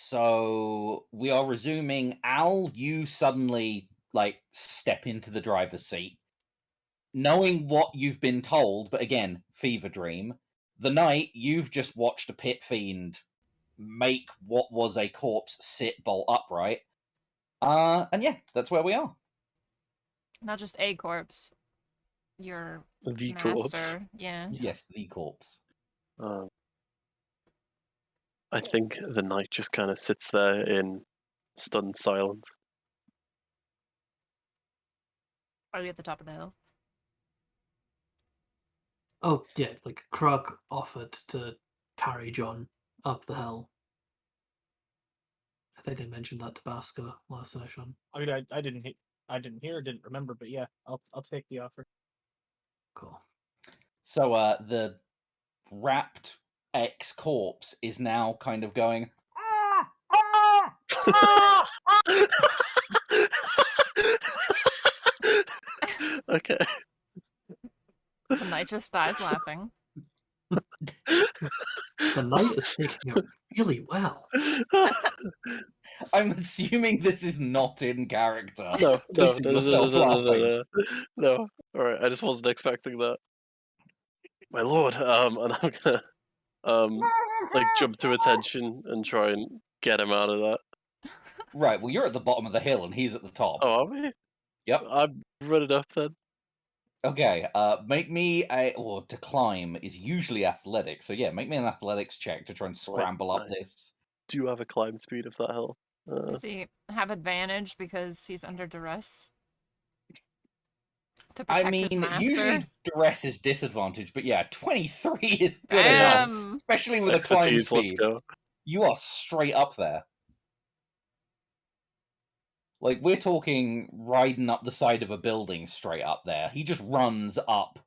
So we are resuming. Al, you suddenly step into the driver's seat, knowing what you've been told, but again, fever dream. The night you've just watched a pit fiend make what was a corpse sit bolt upright. And yeah, that's where we are. Not just a corpse. Your The master. corpse. Yeah. Yes, the corpse. I think the knight just kind of sits there in stunned silence. Are we at the top of the hill? Oh, yeah, like Krug offered to carry John up the hill. I think I mentioned that to Basker last session. I mean, I didn't hear, didn't remember, but yeah, I'll take the offer. Cool. So the wrapped ex-corpse is now kind of going, Okay. The knight just dies laughing. The knight is taking it really well. I'm assuming this is not in character. No. Pissing yourself laughing. No. All right, I just wasn't expecting that. My lord, and I'm gonna jump to attention and try and get him out of that. Right, well, you're at the bottom of the hill and he's at the top. Oh, are we? Yep. I'm running up then. Okay, make me to climb is usually athletics, so yeah, make me an athletics check to try and scramble up this. Do you have a climb speed of that hill? Does he have advantage because he's under duress? To protect his master? Usually duress is disadvantage, but yeah, 23 is good enough, especially with a climb speed. Let's go. You are straight up there. Like, we're talking riding up the side of a building straight up there. He just runs up.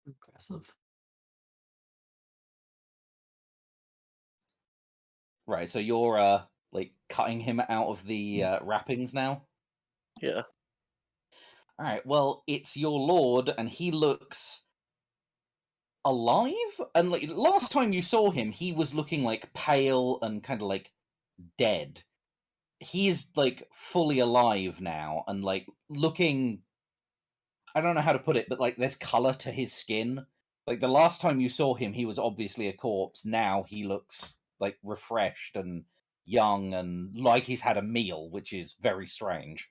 Impressive. Right, so you're, cutting him out of the wrappings now? Yeah. Alright, well, it's your lord, and he looks alive? And, last time you saw him, he was looking, pale and kind of, dead. He's fully alive now and looking, I don't know how to put it, but there's color to his skin. The last time you saw him, he was obviously a corpse. Now he looks refreshed and young and like he's had a meal, which is very strange.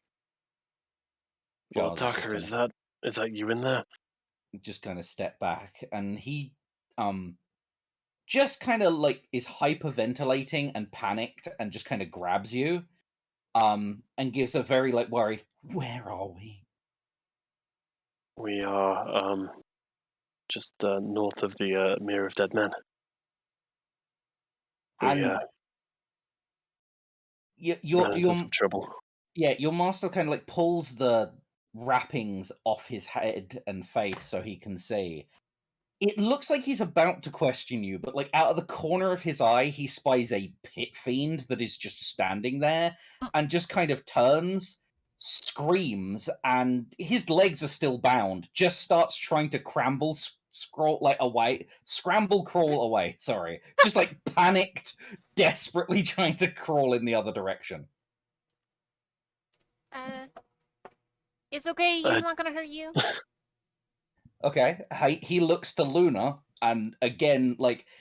Well, Tucker, is that you in there? Just kind of step back, and he just kind of is hyperventilating and panicked and just kind of grabs you. And gives a very worried, "Where are we?" We are just north of the Mirror of Dead Men. And you're some trouble. Yeah, your master kind of pulls the wrappings off his head and face so he can see. It looks like he's about to question you, but out of the corner of his eye, he spies a pit fiend that is just standing there and just kind of turns, screams, and his legs are still bound, just starts trying to scramble crawl away, sorry. Just panicked, desperately trying to crawl in the other direction. It's okay, he's not gonna hurt you. Okay, he looks to Luna, and again,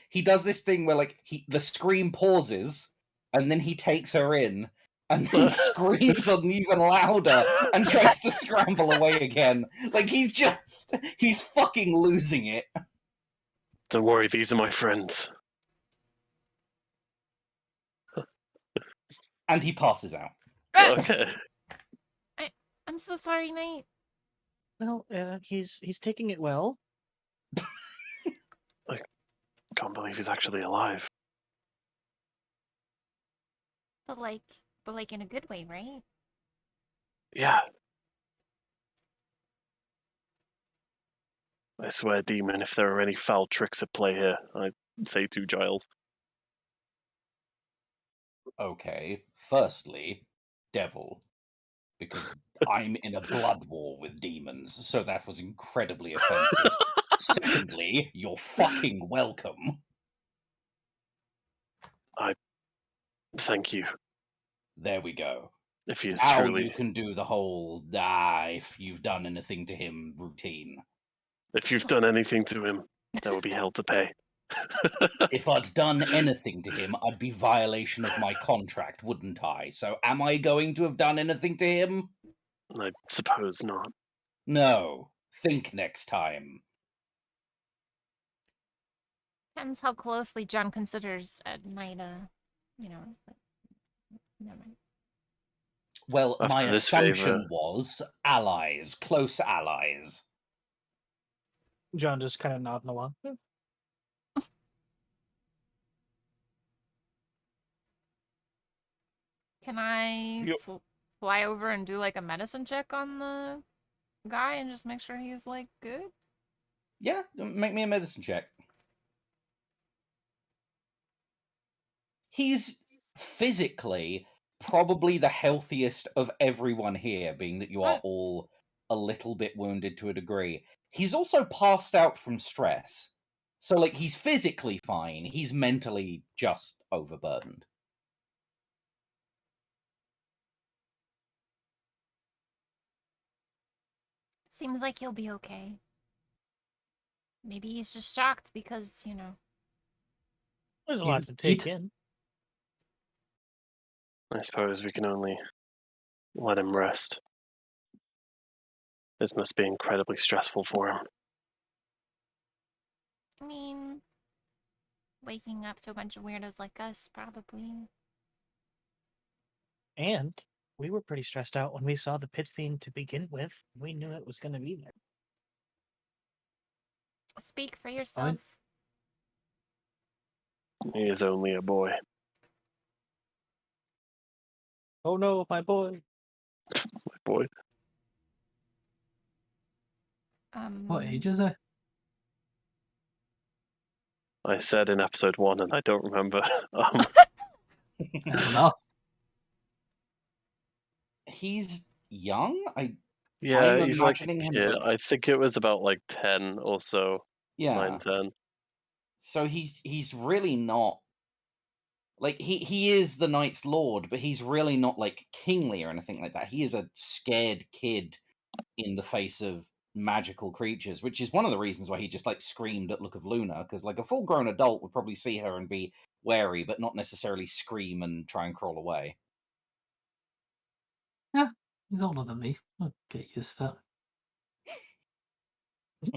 he does this thing where, the scream pauses, and then he takes her in, and then screams on even louder, and tries to scramble away again. He's fucking losing it. Don't worry, these are my friends. And he passes out. Okay. I'm so sorry, Knight. Well, he's taking it well. I can't believe he's actually alive. But in a good way, right? Yeah. I swear, demon, if there are any foul tricks at play here, I'd say to Giles. Okay, firstly, devil. Because I'm in a blood war with demons, so that was incredibly offensive. Secondly, you're fucking welcome. Thank you. There we go. If he is Now truly, you can do the whole if you've done anything to him routine. if you've done anything to him, there will be hell to pay. If I'd done anything to him, I'd be violation of my contract, wouldn't I? So am I going to have done anything to him? I suppose not. No. Think next time. Depends how closely John considers Nida, you know. But never mind. Well, After my this assumption favor- was allies, close allies. John just kind of nodding along. Can I You- fly over and do like a medicine check on the guy and just make sure he's like good? Yeah, make me a medicine check. He's physically probably the healthiest of everyone here, being that you are all a little bit wounded to a degree. He's also passed out from stress. So, like, he's physically fine. He's mentally just overburdened. Seems like he'll be okay. Maybe he's just shocked because, you know. There's a He lot was to take beat. in. I suppose we can only let him rest. This must be incredibly stressful for him. I mean, waking up to a bunch of weirdos like us, probably. And we were pretty stressed out when we saw the pit fiend to begin with. We knew it was going to be there. Speak for yourself. He is only a boy. Oh no, my boy. My boy. What age is he? I said in episode 1, and I don't remember. Fair enough. He's young? Yeah, I'm he's like a imagining him kid. like- I think it was about like 10 or so. Yeah. 9, 10. So he's really not like he is the Knight's Lord, but he's really not like kingly or anything like that. He is a scared kid in the face of magical creatures, which is one of the reasons why he just like screamed at look of Luna, because like a full-grown adult would probably see her and be wary, but not necessarily scream and try and crawl away. Yeah, he's older than me. I'll get used to it.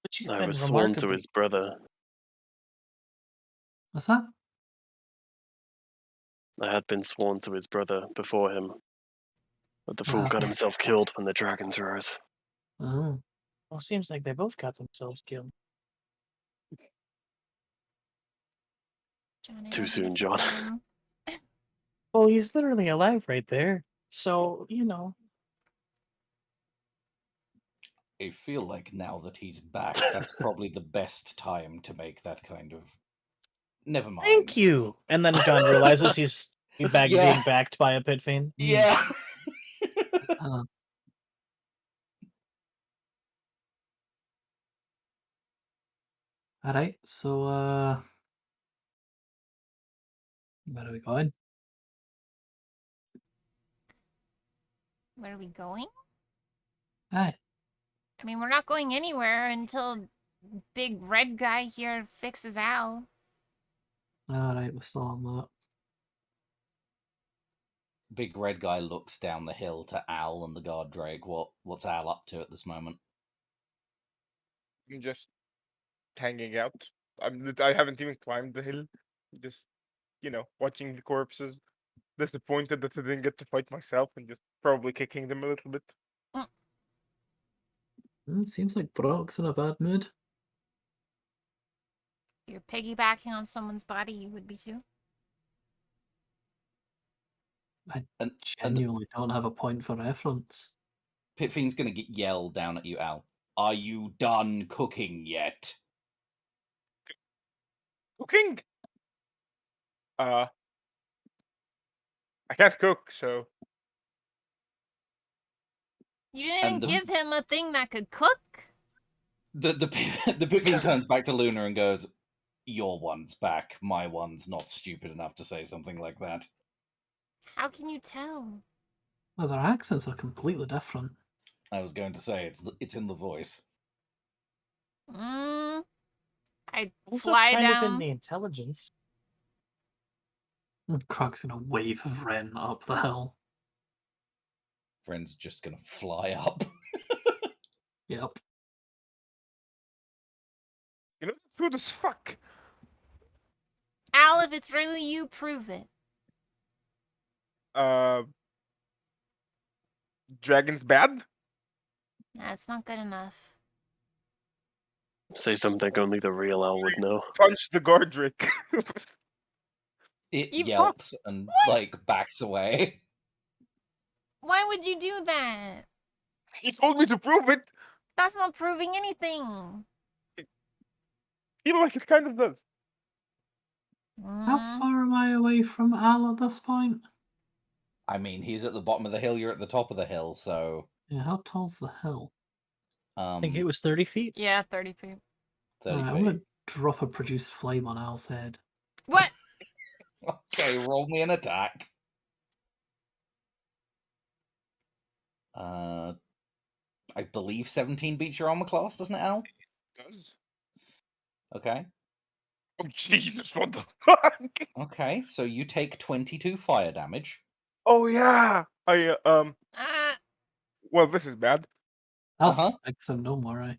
But you've I been was sworn to remarkably... his brother. What's that? I had been sworn to his brother before him. But the fool Ah. got himself killed when the dragons rose. Oh, Well, seems like they both got themselves killed. John, I Too don't think soon, it's the John. time. Well, he's literally alive right there. So, you know. I feel like now that he's back, that's probably the best time to make that kind of... Never mind. Thank you. And then John realizes he's Yeah. being backed by a pit fiend. Yeah. uh, all right. So, where are we going? Where are we going? Aye. I mean, we're not going anywhere until big red guy here fixes Al. All right, we're still on that. Big red guy looks down the hill to Al and the guard drake. What's Al up to at this moment? I'm just hanging out. I haven't even climbed the hill. Just, watching the corpses. Disappointed that I didn't get to fight myself and just probably kicking them a little bit. Seems like Brock's in a bad mood. If you're piggybacking on someone's body, you would be too. I And genuinely don't have a point for reference. Pitfiend's going to get yelled down at you, Al. Are you done cooking yet? Cooking? I can't cook, so You And didn't give him a thing that could cook? The Pitfiend turns back to Luna and goes, your one's back. My one's not stupid enough to say something like that. How can you tell? Well, their accents are completely different. I was going to say it's in the voice. I Also, fly kind of in down. the intelligence. And Krug's gonna wave of Ren up the hill. Friend's just gonna fly up. Yep. You know, that's good as fuck. Al, if it's really you, prove it. Dragon's bad? That's not good enough. Say something only the real Al would know. Punch the Gordrick. It You- yelps and like backs away. Why would you do that? He told me to prove it. That's not proving anything. Feel like it kind of does. How Mm, far am I away from Al at this point? I mean, he's at the bottom of the hill. You're at the top of the hill, so Yeah, how tall's the hill? I think it was 30 feet. yeah, 30 feet. 30 Alright, feet. I'm gonna drop a produce flame on Al's head. What? Okay, roll me an attack. I believe 17 beats your armor class, doesn't it, Al? Does. Okay. Oh Jesus, what the fuck? Okay, so you take 22 fire damage. Oh yeah. Ah, Well, this is bad. I'll Uh-huh. fix him, don't worry.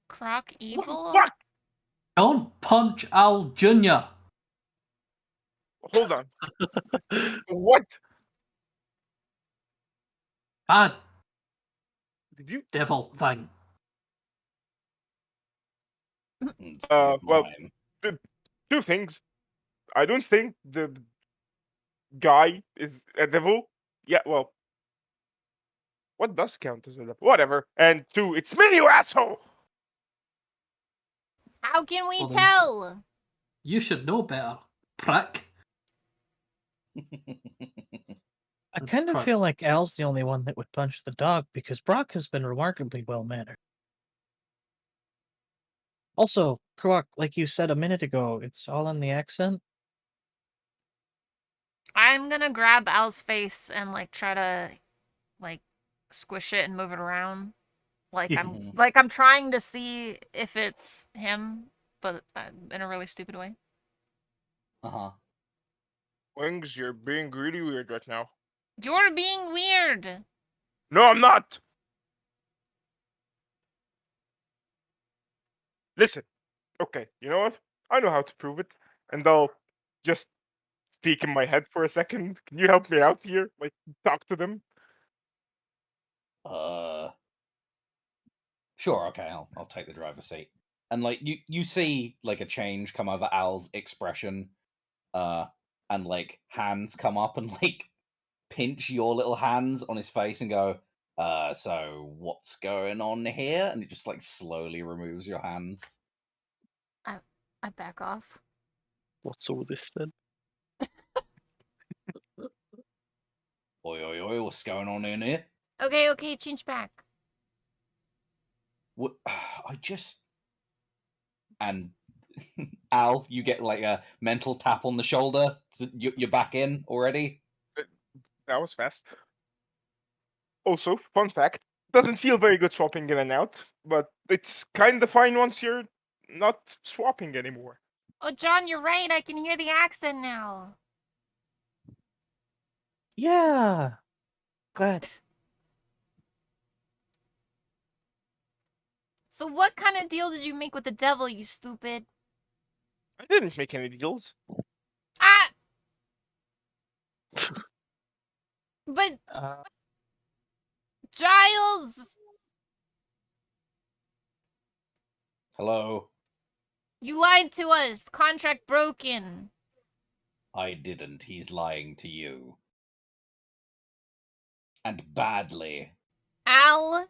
Croc evil? Fuck! Don't punch Al Jr. Hold on. What? Bad Did you? devil thing. It's Well, mine. two things. I don't think the guy is a devil. Yeah, well, what does count as a devil? Whatever. And two, it's me, you asshole! How can we Well then. tell? You should know better, prick. I kind of Try- feel like Al's the only one that would punch the dog because Brock has been remarkably well mannered. Also, Croc, like you said a minute ago, it's all in the accent. I'm gonna grab Al's face and like try to like squish it and move it around. Like I'm trying to see if it's him, but in a really stupid way. Uh-huh. Wings, you're being really weird right now. You're being weird. No, I'm not! Listen. Okay, you know what? I know how to prove it. And I'll just speak in my head for a second. Can you help me out here? Like, talk to them? Sure, okay, I'll take the driver's seat. And like you see like a change come over Al's expression, and like hands come up and like pinch your little hands on his face and go, so what's going on here? And it just like slowly removes your hands. I back off. What's all this then? Oi, oi, oi, what's going on in here? Okay, change back. What, I just... And Al, you get like a mental tap on the shoulder. So you're back in already. That was fast. Also, fun fact, doesn't feel very good swapping in and out, but it's kind of fine once you're not swapping anymore. Oh, John, you're right. I can hear the accent now. Yeah. Glad. So what kind of deal did you make with the devil, you stupid? I didn't make any deals. Ah! But Giles! Hello? You lied to us. Contract broken. I didn't. He's lying to you. And badly. Al?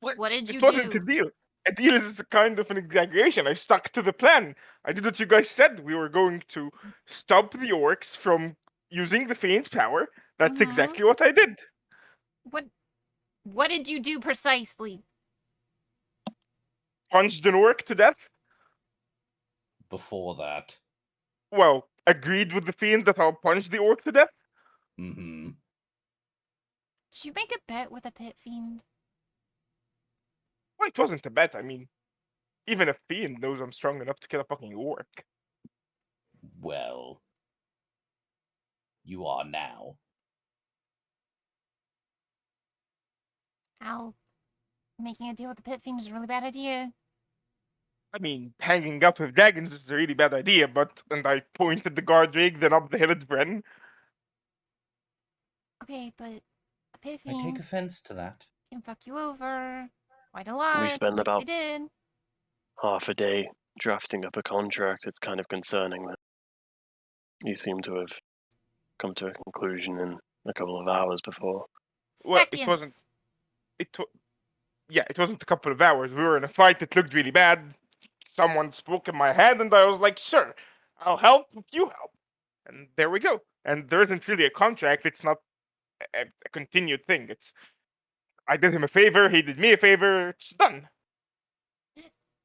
What did you It wasn't do? a deal. A deal is a kind of an exaggeration. I stuck to the plan. I did what you guys said. We were going to stop the orcs from using the Fiend's power. That's Mhm. exactly what I did. What did you do precisely? punched an orc to death. Before that. Well, agreed with the fiend that I'll punch the orc to death. Mm-hmm. Did you make a bet with a pit fiend? Well, it wasn't a bet. I mean, even a fiend knows I'm strong enough to kill a fucking orc. Well, you are now. Al, making a deal with the pit fiend is a really bad idea. I mean, hanging out with dragons is a really bad idea, and I pointed the guard rig, then up the hill at Bren. Okay, but a pit I take fiend offense to that. can fuck you over quite a lot. spend like about- they did. Half a day drafting up a contract. It's kind of concerning that you seem to have come to a conclusion in a couple of hours before. Well, Seconds. it wasn't. It wasn't a couple of hours. We were in a fight that looked really bad. Someone spoke in my head, and I was like, "Sure, I'll help if you help." And there we go. And there isn't really a contract. It's not a continued thing. It's I did him a favor, he did me a favor. It's done.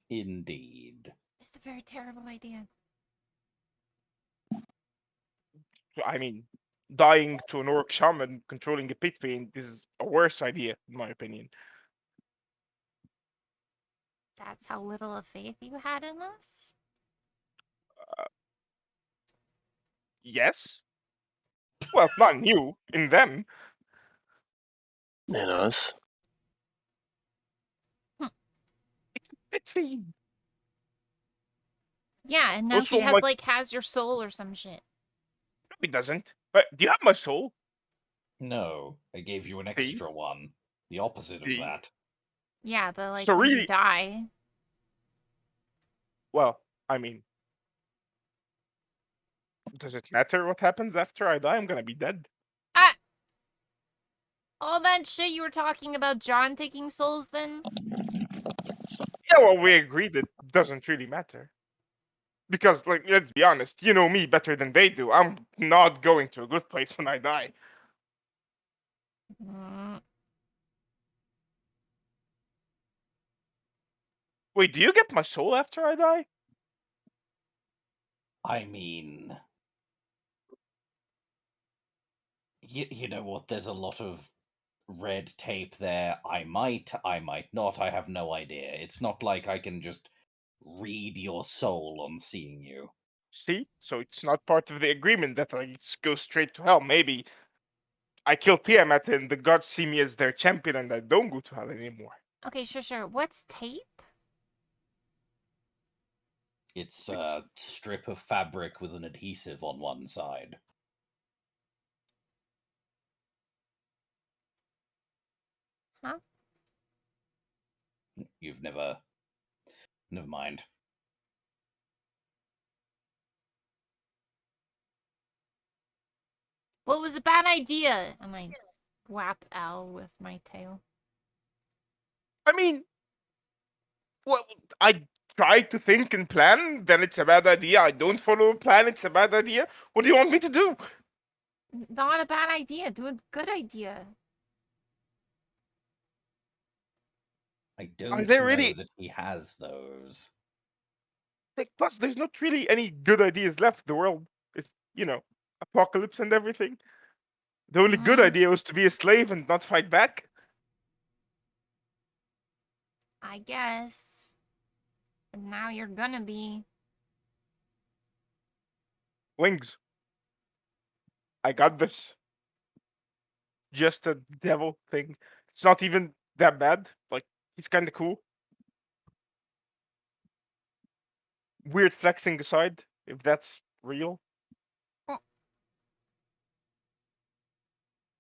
Indeed. It's a very terrible idea. I mean, dying to an orc shaman controlling a pit fiend is a worse idea, in my opinion. That's how little of faith you had in us? Yes. Well, not in you, in them. In us. Pit fiend. Yeah, and now Also, he has like- like has your soul or some shit. No, he doesn't. But do you have my soul? No, I gave you an See? extra one. The opposite of See? that. Yeah, but like So when you really- die. Well, I mean, does it matter what happens after I die? I'm gonna be dead. All that shit you were talking about John taking souls then? Yeah, well, we agreed it doesn't really matter. Because, like, let's be honest, you know me better than they do. I'm not going to a good place when I die. Mm, Wait, do you get my soul after I die? I mean, you know what? There's a lot of red tape there. I might not. I have no idea. It's not like I can just read your soul on seeing you. See? So it's not part of the agreement that I go straight to hell. Maybe I kill Tiamat and the gods see me as their champion and I don't go to hell anymore. okay, sure. What's tape? It's a strip of fabric with an adhesive on one side. Huh? You've never... Never mind. Well, it was a bad idea. And I whap Al with my tail. I mean, well, I try to think and plan, then it's a bad idea. I don't follow a plan, it's a bad idea. What do you want me to do? Not a bad idea. Do a good idea. I don't there know really- that he has those. Like, plus, there's not really any good ideas left. The world is, apocalypse and everything. The only good Mhm. idea was to be a slave and not fight back. I guess. But now you're gonna be. Wings. I got this. Just a devil thing. It's not even that bad. Like, he's kind of cool. Weird flexing aside, if that's real.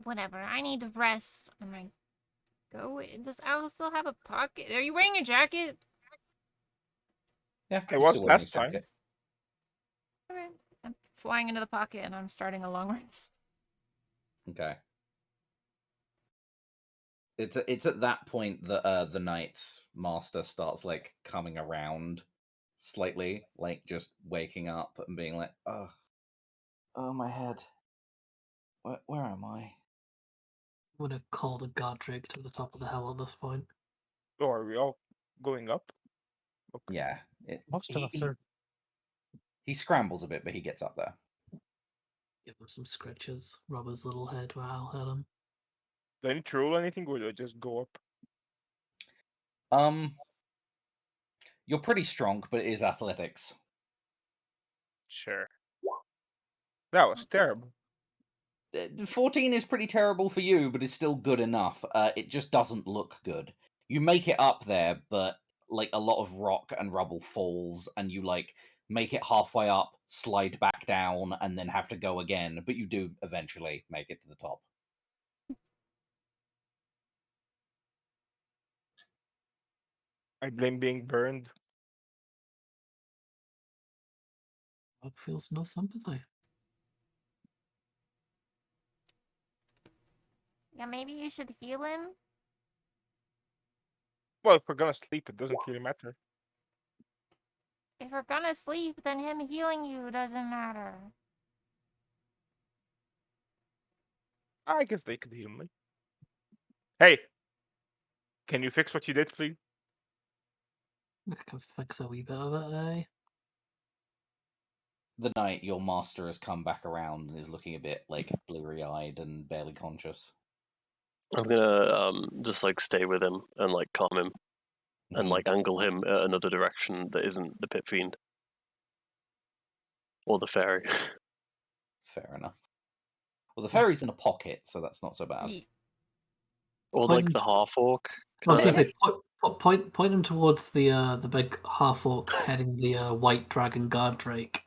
Whatever. I need to rest. And I go. Does Al still have a pocket? Are you wearing a jacket? Yeah, I he's was still wearing his last time. jacket. Okay. I'm flying into the pocket and I'm starting a long rest. Okay. It's at that point that the knight's master starts like coming around slightly, like just waking up and being like, oh my head. Where am I? I'm gonna call the Godric to the top of the hill at this point. Or are we all going up? Okay. Yeah. Most of us are. He scrambles a bit, but he gets up there. Give him some scratches. Rub his little head while I'll hit him. Do I need to roll anything, or do I just go up? You're pretty strong, but it is athletics. Sure. That was terrible. 14 is pretty terrible for you, but it's still good enough. It just doesn't look good. You make it up there, but like a lot of rock and rubble falls, and you like make it halfway up, slide back down, and then have to go again. But you do eventually make it to the top. I blame being burned. Rob feels no sympathy. Yeah, maybe you should heal him. Well, if we're gonna sleep, it doesn't really matter. If we're gonna sleep, then him healing you doesn't matter. I guess they could heal me. Hey, can you fix what you did, please? I can fix a wee bit of it, eh? The night your master has come back around and is looking a bit like bleary-eyed and barely conscious. I'm gonna just like stay with him and like calm him and Mhm. like angle him another direction that isn't the pit fiend or the fairy. Fair enough. Well, the fairy's in a pocket, so that's not so bad. Or Point like the half orc. I was going to say, point him towards the big half orc heading the white dragon guard drake.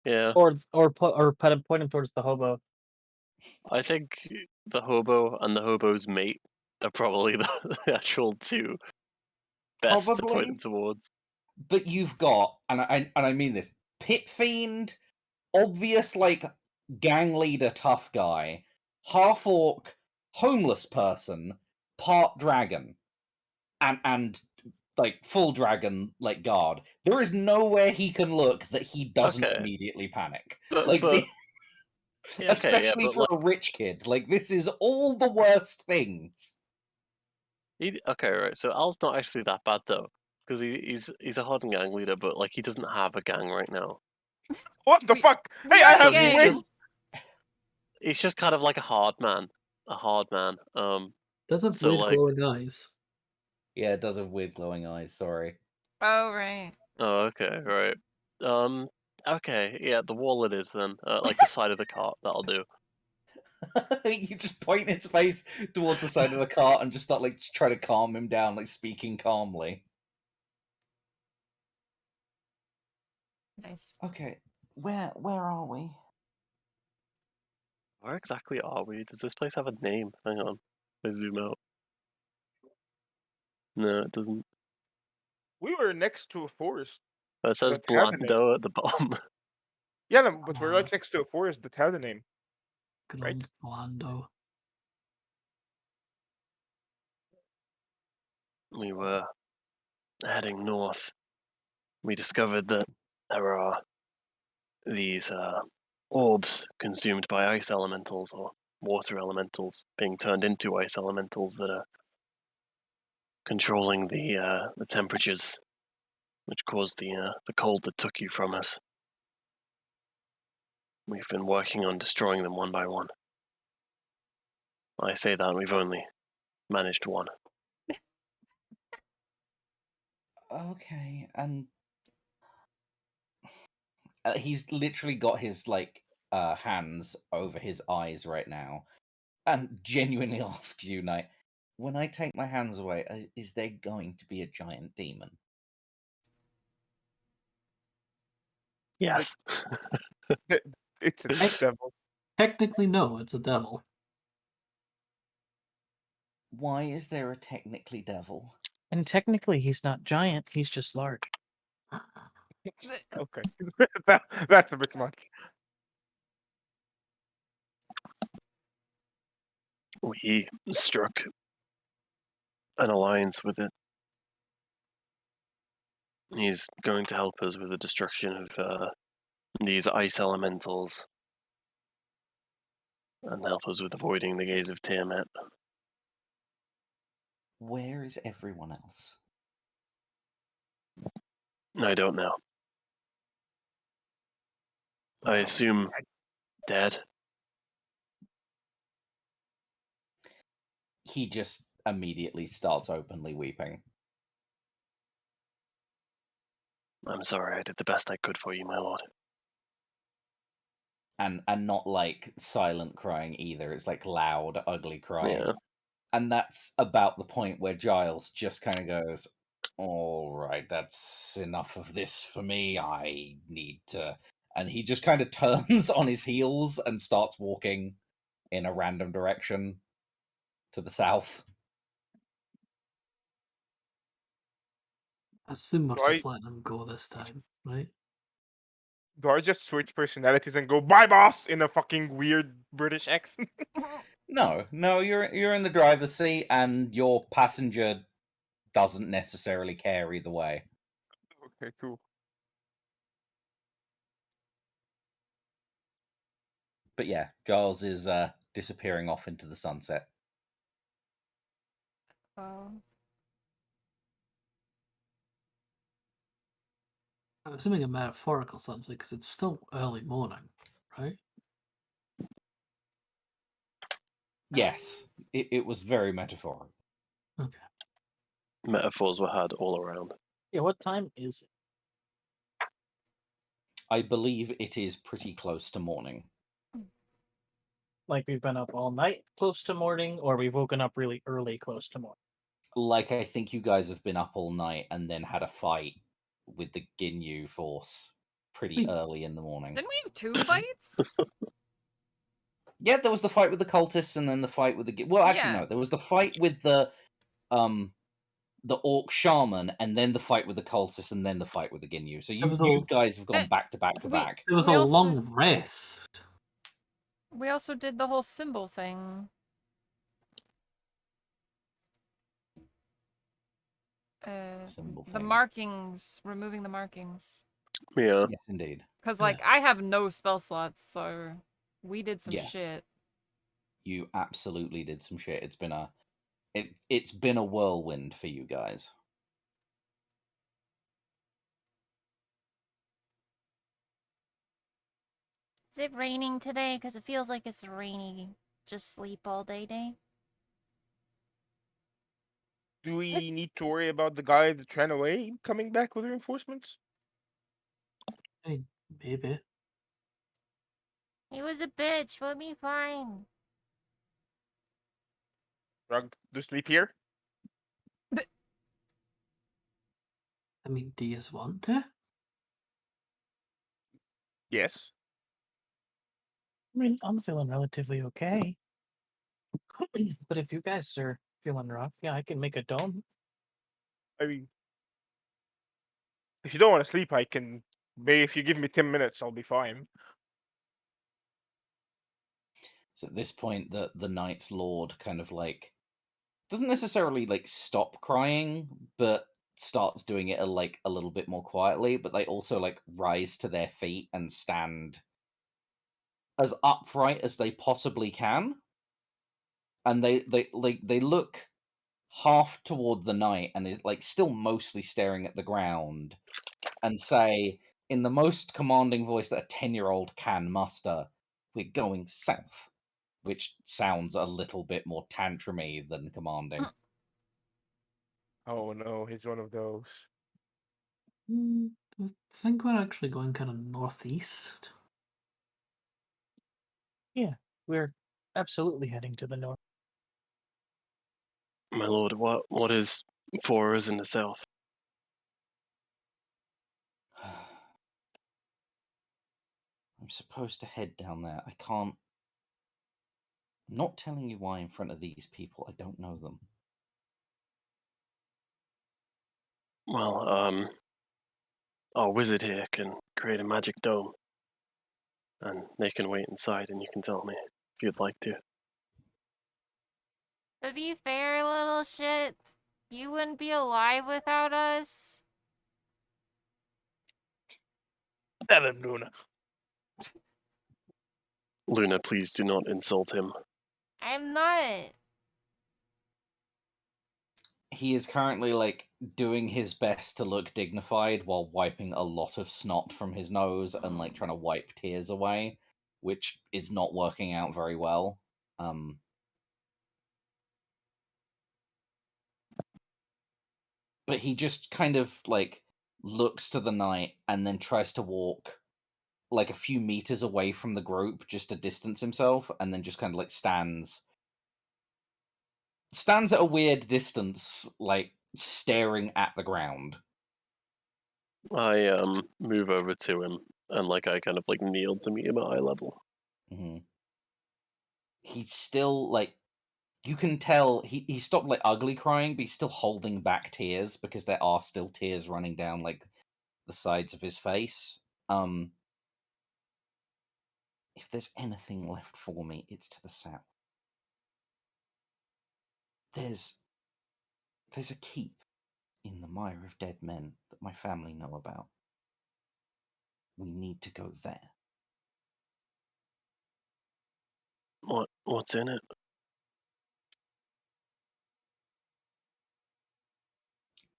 Yeah, Point him towards the hobo. I think the hobo and the hobo's mate are probably the actual two best to point Probably. him towards. But you've got, and I mean this, pit fiend, obvious like gang leader, tough guy, half orc, homeless person, part dragon, and like full dragon like guard. There is nowhere he can look that he doesn't Okay. immediately panic. But, Like, but okay, especially yeah, but for a rich kid. Like, this is all the worst things. okay, right. So Al's not actually that bad though, because he's a hard gang leader, but like he doesn't have a gang right now. What the We- fuck? we Hey, are I So have gang. wings! he's just kind of like a hard man. Does have So, weird like- glowing eyes. Yeah, it does have weird glowing eyes, sorry. Oh, right. Oh, okay, right. Okay, yeah, the wall it is then. Like the side of the cart, that'll do. You just point his face towards the side of the cart and just start like try to calm him down, like speaking calmly. Nice. Okay, where are we? Where exactly are we? Does this place have a name? Hang on. I zoom out. No, it doesn't. We were next to a forest. It says That had a name. Blando at the bottom. Yeah, no, but we're right next to a forest that had a name. Good Right. old Blando. We were heading north. We discovered that there are these orbs consumed by ice elementals or water elementals being turned into ice elementals that are controlling the temperatures, which caused the cold that took you from us. We've been working on destroying them one by one. I say that we've only managed one. Okay, and he's literally got his like hands over his eyes right now, and genuinely asks you, Knight, when I take my hands away, is there going to be a giant demon? Yes. It's a devil. Technically, no, it's a devil. Why is there a technically devil? And technically, he's not giant. He's just large. Okay. That's a bit much. We struck an alliance with it. He's going to help us with the destruction of these ice elementals and help us with avoiding the gaze of Tiamat. Where is everyone else? I don't know. I assume dead. He just immediately starts openly weeping. I'm sorry, I did the best I could for you, my lord. And not like silent crying either. It's like loud, ugly crying. Yeah. And that's about the point where Giles just kind of goes, all right, that's enough of this for me. I need to... And he just kind of turns on his heels and starts walking in a random direction to the south. I assume we're Right. just letting him go this time, right? Do I just switch personalities and go bye, boss, in a fucking weird British accent? No, you're in the driver's seat, and your passenger doesn't necessarily care either way. Okay, cool. But yeah, Giles is disappearing off into the sunset. Oh. I'm assuming a metaphorical sunset because it's still early morning, right? Yes, it was very metaphorical. Okay. Metaphors were had all around. Yeah, what time is it? I believe it is pretty close to morning. Like we've been up all night close to morning, or we've woken up really early close to morning? Like, I think you guys have been up all night and then had a fight with the Ginyu force pretty Wait. early in the morning. Didn't we have 2 fights? Yeah, there was the fight with the cultists and then the fight with the... Well, actually, Yeah. no. There was the fight with the orc shaman, and then the fight with the cultists, and then the fight with the Ginyu. So you guys have gone back to back to back. It was We a also- long rest. We also did the whole symbol thing. Symbol The thing. markings, removing the markings. Yeah. Yes, indeed. Because, like, I have no spell slots, so we did some Yeah. shit. You absolutely did some shit. It's been it's been a whirlwind for you guys. Is it raining today? Because it feels like it's rainy. Just sleep all day. Do we need to worry about the guy that ran away coming back with reinforcements? I mean, maybe. He was a bitch. We'll be fine. Drug, do sleep here? I mean, do you want to? Yes. I mean, I'm feeling relatively okay. But if you guys are feeling rough, yeah, I can make a dome. I mean, if you don't want to sleep, I can. Maybe if you give me 10 minutes, I'll be fine. So at this point, the Knight's Lord kind of like doesn't necessarily like stop crying, but starts doing it a little bit more quietly. But they also like rise to their feet and stand as upright as they possibly can, and they look half toward the Knight and it like still mostly staring at the ground, and say in the most commanding voice that a 10-year-old can muster, "We're going south," which sounds a little bit more tantrumy than commanding. Oh no, he's one of those. I think we're actually going kind of northeast. Yeah, we're absolutely heading to the north. My lord, what is for us in the south? I'm supposed to head down there. I can't. I'm not telling you why in front of these people. I don't know them. Well, our wizard here can create a magic dome. And they can wait inside and you can tell me if you'd like to. To be fair, little shit, you wouldn't be alive without us. Tell him, Luna. Luna, please do not insult him. I'm not. He is currently like doing his best to look dignified while wiping a lot of snot from his nose and like trying to wipe tears away, which is not working out very well. But he just kind of like looks to the night and then tries to walk like a few meters away from the group just to distance himself, and then just kind of like stands at a weird distance, like staring at the ground. I move over to him and like I kind of like kneel to meet him at eye level. Mm-hmm. He's still like, you can tell he stopped like ugly crying, but he's still holding back tears because there are still tears running down like the sides of his face. If there's anything left for me, it's to the south. There's a keep in the Mire of Dead Men that my family know about. We need to go there. What's in it?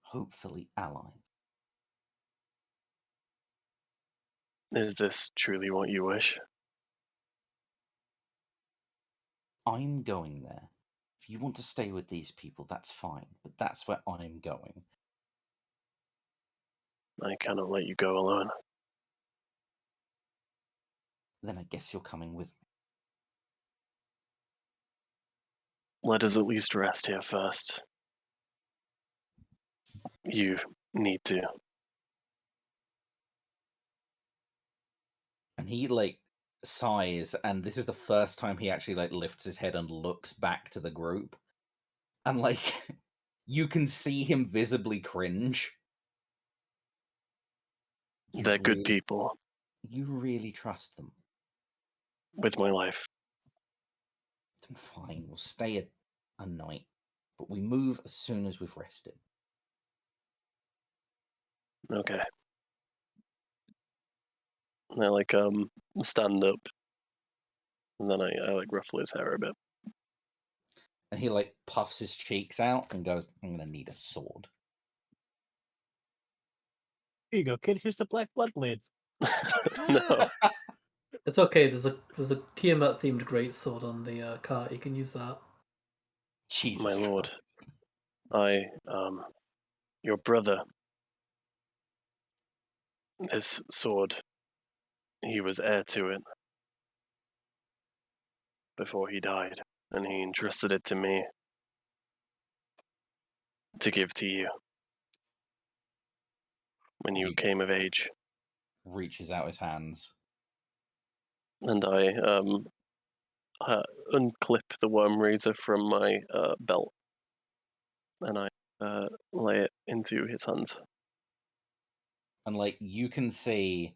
Hopefully allies. Is this truly what you wish? I'm going there. If you want to stay with these people, that's fine, but that's where I'm going. I cannot let you go alone. Then I guess you're coming with me. Let us at least rest here first. You need to. And he like sighs, and this is the first time he actually like lifts his head and looks back to the group. And like you can see him visibly cringe. They're good people. You really trust them? With my life. Then fine, we'll stay a night, but we move as soon as we've rested. Okay. I like stand up, and then I like ruffle his hair a bit. And he like puffs his cheeks out and goes, "I'm gonna need a sword." Here you go, kid. Here's the black blood blade. No. It's okay. There's a Tiamat themed greatsword on the cart. You can use that. Jesus, My lord. Christ. Your brother. This sword. He was heir to it before he died, and he entrusted it to me to give to you when you came of age. Reaches out his hands. And I unclip the worm razor from my belt, and I lay it into his hands. And like you can see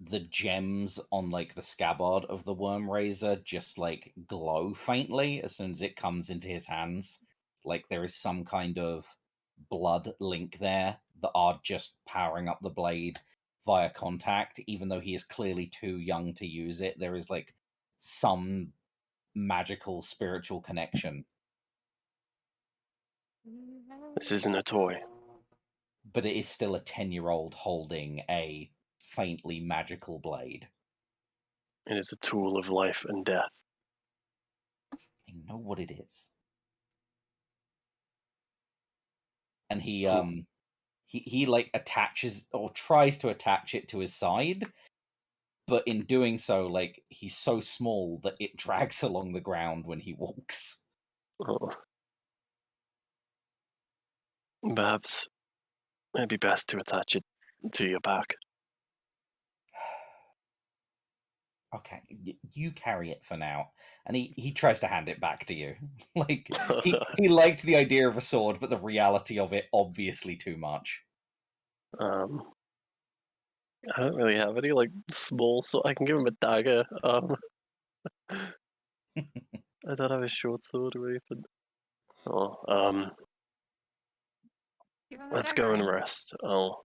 the gems on like the scabbard of the worm razor just like glow faintly as soon as it comes into his hands. Like there is some kind of blood link there that are just powering up the blade via contact, even though he is clearly too young to use it. There is like some magical spiritual connection. This isn't a toy. But it is still a 10-year-old holding a faintly magical blade. It is a tool of life and death. I know what it is. And he like attaches or tries to attach it to his side, but in doing so, like he's so small that it drags along the ground when he walks. Oh. Perhaps it'd be best to attach it to your back. Okay, you carry it for now. And he tries to hand it back to you. Like he liked the idea of a sword, but the reality of it obviously too much. I don't really have any like small, so I can give him a dagger. I don't have a short sword or anything. Let's go and rest. I'll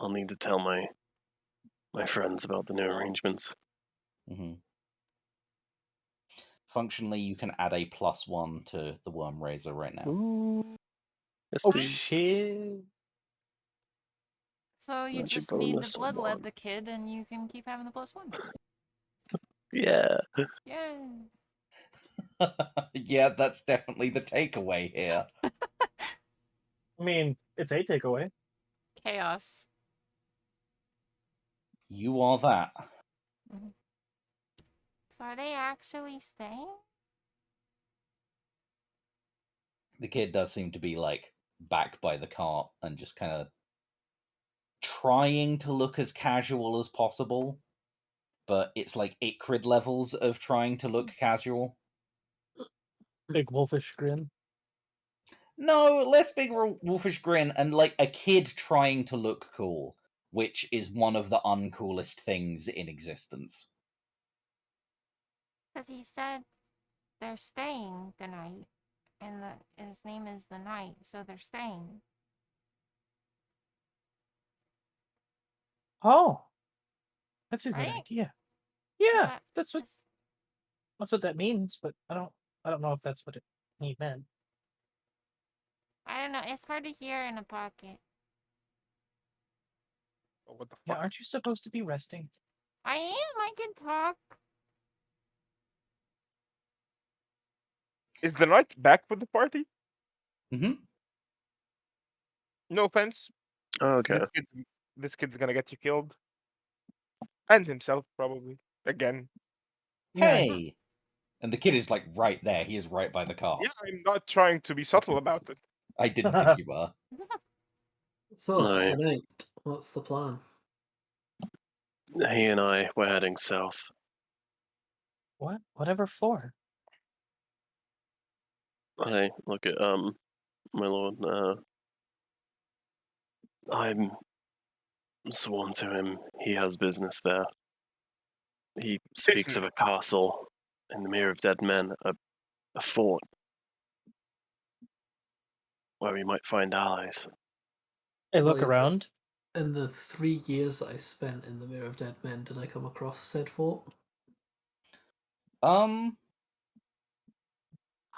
need to tell my friends about the new arrangements. Mm-hmm. Functionally, you can add a +1 to the worm razor right now. Ooh. Yes, Oh please. shit! So you Magic just need to bonus bloodlet one. the kid, and you can keep having the +1. Yeah. Yay! Yeah, that's definitely the takeaway here. I mean, it's a takeaway. Chaos. You are that. Mhm. So are they actually staying? The kid does seem to be like back by the cart and just kind of trying to look as casual as possible, but it's like Icrid levels of trying to look casual. Big wolfish grin. No, less big wolfish grin and like a kid trying to look cool, which is one of the uncoolest things in existence. Because he said they're staying the night, and his name is the Night, so they're staying. Oh, that's a good Right? idea. Is Yeah, that- that's what that means. But I don't know if that's what he meant. I don't know. It's hard to hear in a pocket. Oh, what the Yeah, fuck? aren't you supposed to be resting? I am. I can talk. Is the knight back with the party? Mm-hmm. No offense. Okay. This kid's gonna get you killed. And himself, probably. Again. Yeah, Hey! And the kid is like right there. He is right by the car. Yeah, I'm not trying to be subtle about it. I didn't think you were. So, No. the night, what's the plan? He and I were heading south. what? Whatever for? I look at my lord. I'm sworn to him. He has business there. He speaks of a Business. castle in the Mere of Dead Men, a fort where we might find allies. Hey, look Well, around. In the 3 years that I spent in the Mirror of Dead Men, did I come across said fort?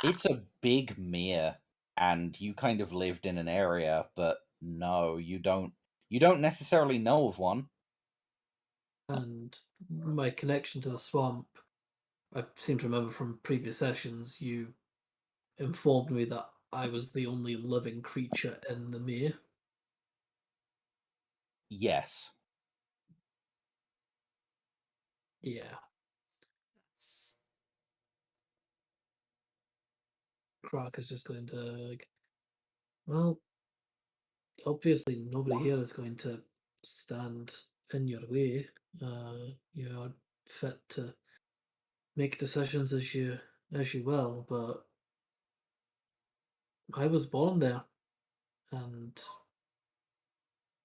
It's a big mere, and you kind of lived in an area, but no, you don't necessarily know of one. And my connection to the swamp, I seem to remember from previous sessions, you informed me that I was the only living creature in the mere. Yes. Yeah. Krak is just going to, like, well, obviously nobody here is going to stand in your way. You're fit to make decisions as you will, but I was born there, and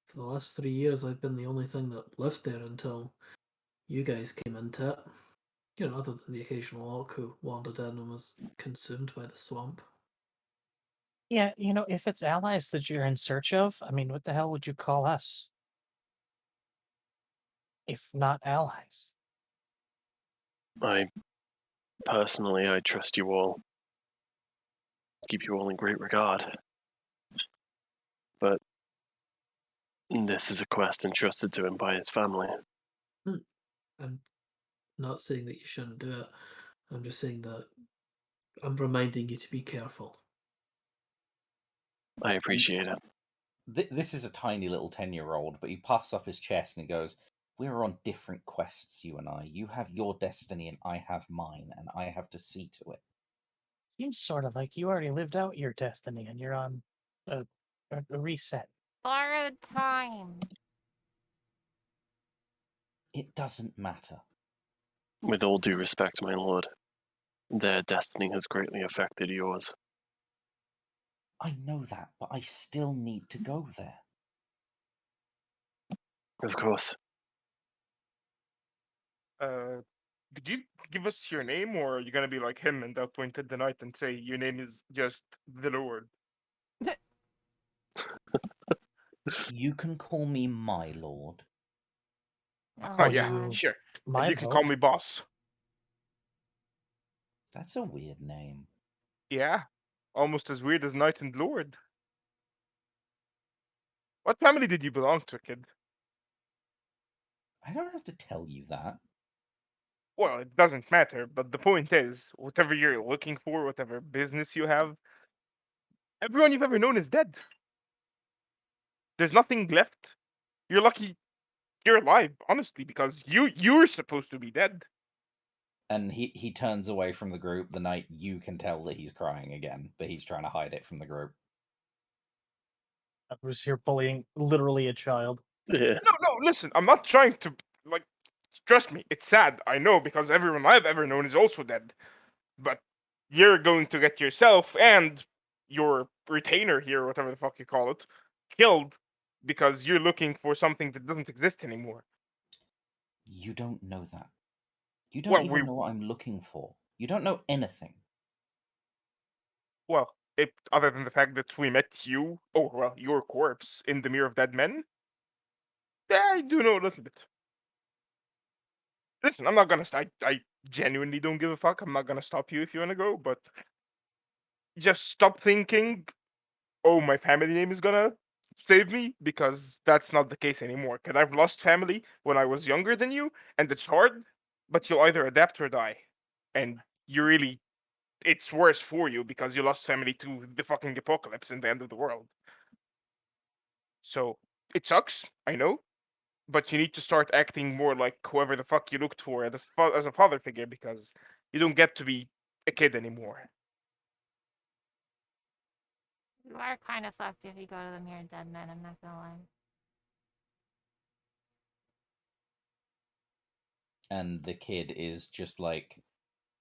for the last 3 years I've been the only thing that lived there until you guys came into it. You know, other than the occasional orc who wandered in and was consumed by the swamp. Yeah, if it's allies that you're in search of, I mean, what the hell would you call us? If not allies. I trust you all. Keep you all in great regard. But this is a quest entrusted to him by his family. I'm not saying that you shouldn't do it. I'm just saying that I'm reminding you to be careful. I appreciate it. This is a tiny little 10-year-old, but he puffs up his chest and he goes, "We're on different quests, you and I. You have your destiny and I have mine, and I have to see to it." Seems sort of like you already lived out your destiny and you're on a reset. Borrowed time. It doesn't matter. With all due respect, my lord, their destiny has greatly affected yours. I know that, but I still need to go there. Of course. Did you give us your name, or are you gonna be like him and point at the knight and say your name is just the Lord? You can call me my lord. Oh, Oh Call yeah, you sure. And my you can call lord. me boss. That's a weird name. Yeah, almost as weird as knight and lord. What family did you belong to, kid? I don't have to tell you that. Well, it doesn't matter, but the point is, whatever you're looking for, whatever business you have, everyone you've ever known is dead. There's nothing left. You're lucky you're alive, honestly, because you're supposed to be dead. And he turns away from the group. The knight, you can tell that he's crying again, but he's trying to hide it from the group. I was here bullying literally a child. Yeah. No, listen, I'm not trying to like trust me, it's sad, I know, because everyone I've ever known is also dead. But you're going to get yourself and your retainer here, whatever the fuck you call it, killed because you're looking for something that doesn't exist anymore. You don't know that. You don't Well, even know what I'm looking for. You don't know anything. well, other than the fact that we met you, your corpse in the Mirror of Dead Men, I do know a little bit. Listen, I'm not gonna. I genuinely don't give a fuck. I'm not gonna stop you if you wanna go, but just stop thinking, oh, my family name is gonna save me, because that's not the case anymore. Cause I've lost family when I was younger than you, and it's hard, but you'll either adapt or die. And it's worse for you because you lost family to the fucking apocalypse and the end of the world. So it sucks, I know, but you need to start acting more like whoever the fuck you looked for as a father figure, because you don't get to be a kid anymore. You are kind of fucked if you go to the Mirror Dead Men, I'm not gonna lie. And the kid is just like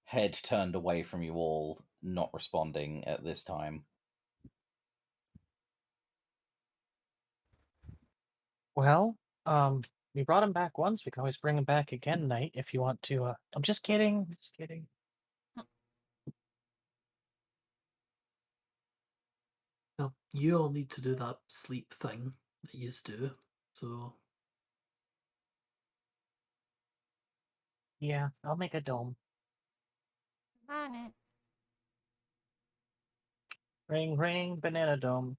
head turned away from you all, not responding at this time. Well, we brought him back once. We can always bring him back again, Knight, if you want to. I'm just kidding. Just kidding. Well, you all need to do that sleep thing that you do. So Yeah, I'll make a dome. On it. Ring, ring, banana dome.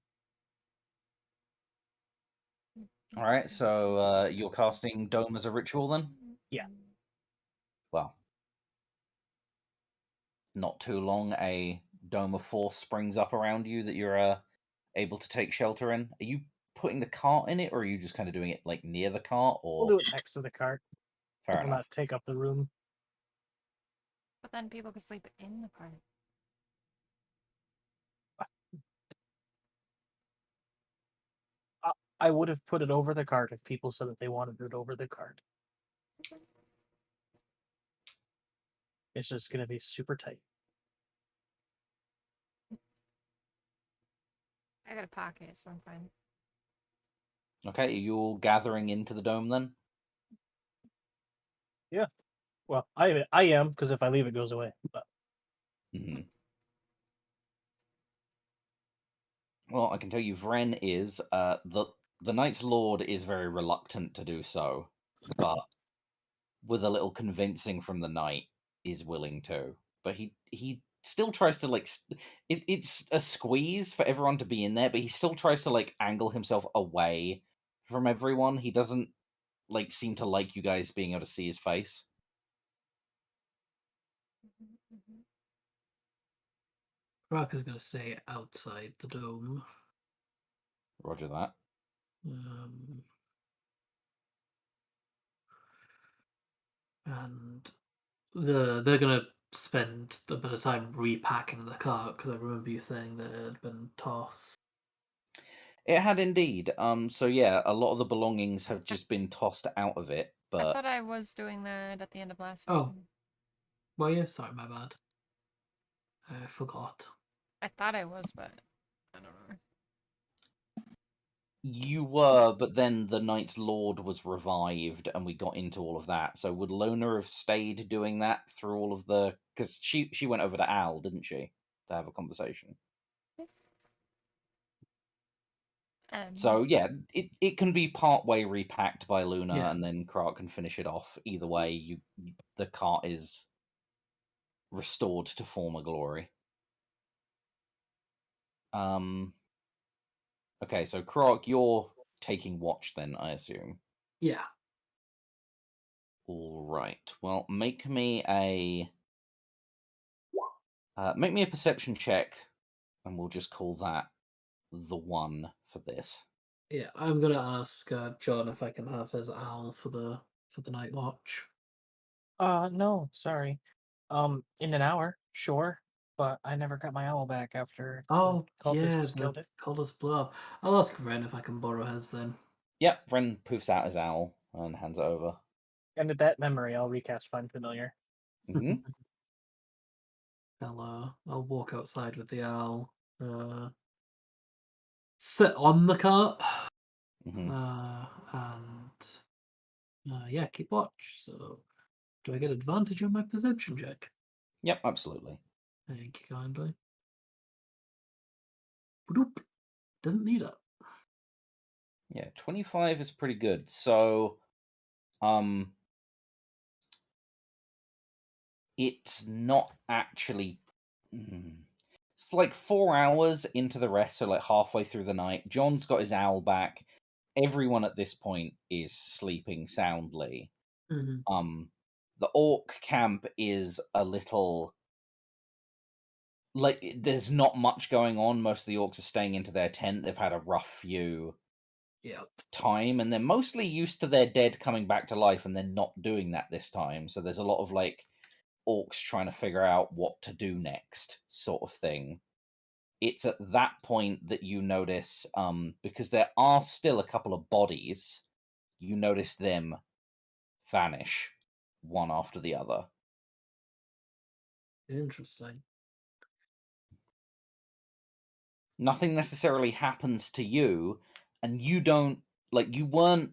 All right, so you're casting Dome as a ritual then? Yeah. Well, not too long, a dome of force springs up around you that you're able to take shelter in. Are you putting the cart in it, or are you just kind of doing it like near the cart? Or We'll do it next to the cart. fair It will enough. not take up the room. But then people could sleep in the cart. I would have put it over the cart if people said that they wanted it over the cart. It's just going to be super tight. I got a pocket, so I'm fine. Okay, are you all gathering into the dome then? Yeah. Well, I am, because if I leave, it goes away. But Mm-hmm. Well, I can tell you, Vren is the Knight's Lord is very reluctant to do so, but with a little convincing from the Knight, is willing to. But he still tries to like it's a squeeze for everyone to be in there, but he still tries to like angle himself away from everyone. He doesn't like seem to like you guys being able to see his face. Rock is going to stay outside the dome. Roger that. And they're going to spend a bit of time repacking the cart, because I remember you saying that it had been tossed. It had indeed. So yeah, a lot of the belongings have just been tossed out of it. I But thought I was doing that at the end of last Oh. session. Well, yeah, sorry, my bad. I forgot. I thought I was, but I don't know. you were, but then the Knight's Lord was revived, and we got into all of that. So would Lona have stayed doing that through all of the? Because she went over to Al, didn't she, to have a conversation? So yeah, it can be part way repacked by Luna, Yeah. and then Krak can finish it off. Either way, the cart is restored to former glory. Okay, so Krak, you're taking watch then, I assume. Yeah. All right. Well, make me a perception check, and we'll just call that the one for this. Yeah, I'm gonna ask John if I can have his owl for the night watch. No, sorry. In an hour, sure, but I never got my owl back after the Oh yeah, cultists the killed it. cultist blew up. I'll ask Ren if I can borrow his then. Yep, Vren poofs out his owl and hands it over. And with that memory, I'll recast Find Familiar. Hmm. I'll walk outside with the owl. Sit on the cart. Hmm. And yeah, keep watch. So, do I get advantage on my perception check? Yep, absolutely. Thank you kindly. Bloop. Didn't need it. Yeah, 25 is pretty good. So, it's not actually. It's like 4 hours into the rest, so like halfway through the night. John's got his owl back. Everyone at this point is sleeping soundly. Mm-hmm. The orc camp is a little like there's not much going on. Most of the orcs are staying into their tent. They've had a rough few Yep. time, and they're mostly used to their dead coming back to life, and they're not doing that this time. So there's a lot of like orcs trying to figure out what to do next, sort of thing. It's at that point that you notice, because there are still a couple of bodies, you notice them vanish one after the other. Interesting. Nothing necessarily happens to you, and you don't you weren't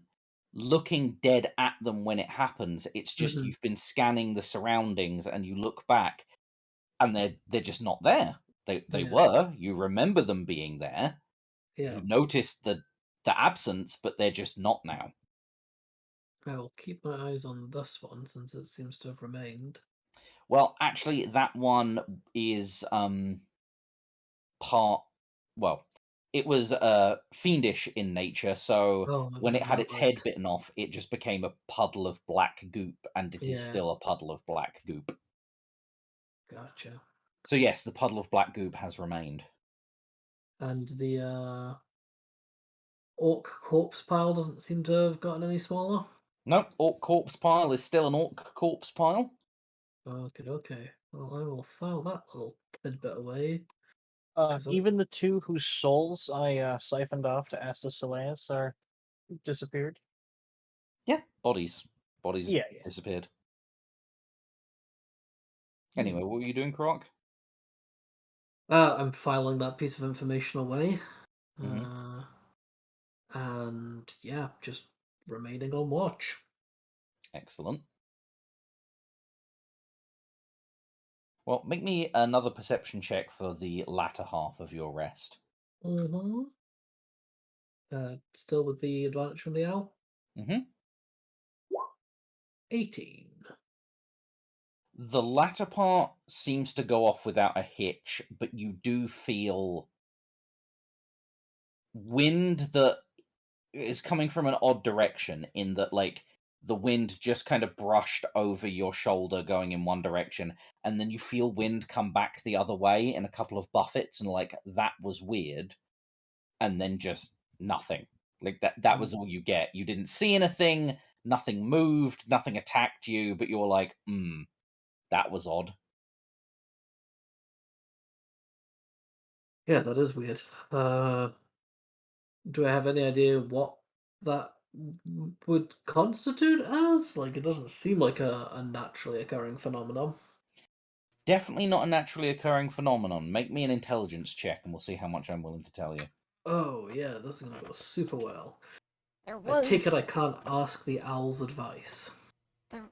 looking dead at them when it happens. It's just Mhm. you've been scanning the surroundings and you look back and they're just not there. They Yeah. were, you remember them being there. Yeah. You noticed the absence, but they're just not now. I'll keep my eyes on this one since it seems to have remained. Well, actually that one is part well, it was fiendish in nature, so Oh, when it had that its right. head bitten off, it just became a puddle of black goop, and it is Yeah. still a puddle of black goop. Gotcha. So yes, the puddle of black goop has remained. And the orc corpse pile doesn't seem to have gotten any smaller. Nope, orc corpse pile is still an orc corpse pile. Okay. Well, I will file that little tidbit away. Even the two whose souls I siphoned off to Astus Selaeus are disappeared. Yeah, bodies Yeah. disappeared. Anyway, what were you doing, Croc? I'm filing that piece of information away. Mhm. And yeah, just remaining on watch. Excellent. Well, make me another perception check for the latter half of your rest. Mm-hmm. Still with the advantage from the owl. Mm-hmm. 18. The latter part seems to go off without a hitch, but you do feel wind that is coming from an odd direction, in that like the wind just kind of brushed over your shoulder going in one direction, and then you feel wind come back the other way in a couple of buffets, and like that was weird, and then just nothing. Like that was all you get. You didn't see anything, nothing moved, nothing attacked you, but you were like, that was odd. Yeah, that is weird. Do I have any idea what that would constitute as? Like, it doesn't seem like a naturally occurring phenomenon. Definitely not a naturally occurring phenomenon. Make me an intelligence check and we'll see how much I'm willing to tell you. Oh, yeah, this is gonna go super well. There I take it I was can't ask the owl's advice. there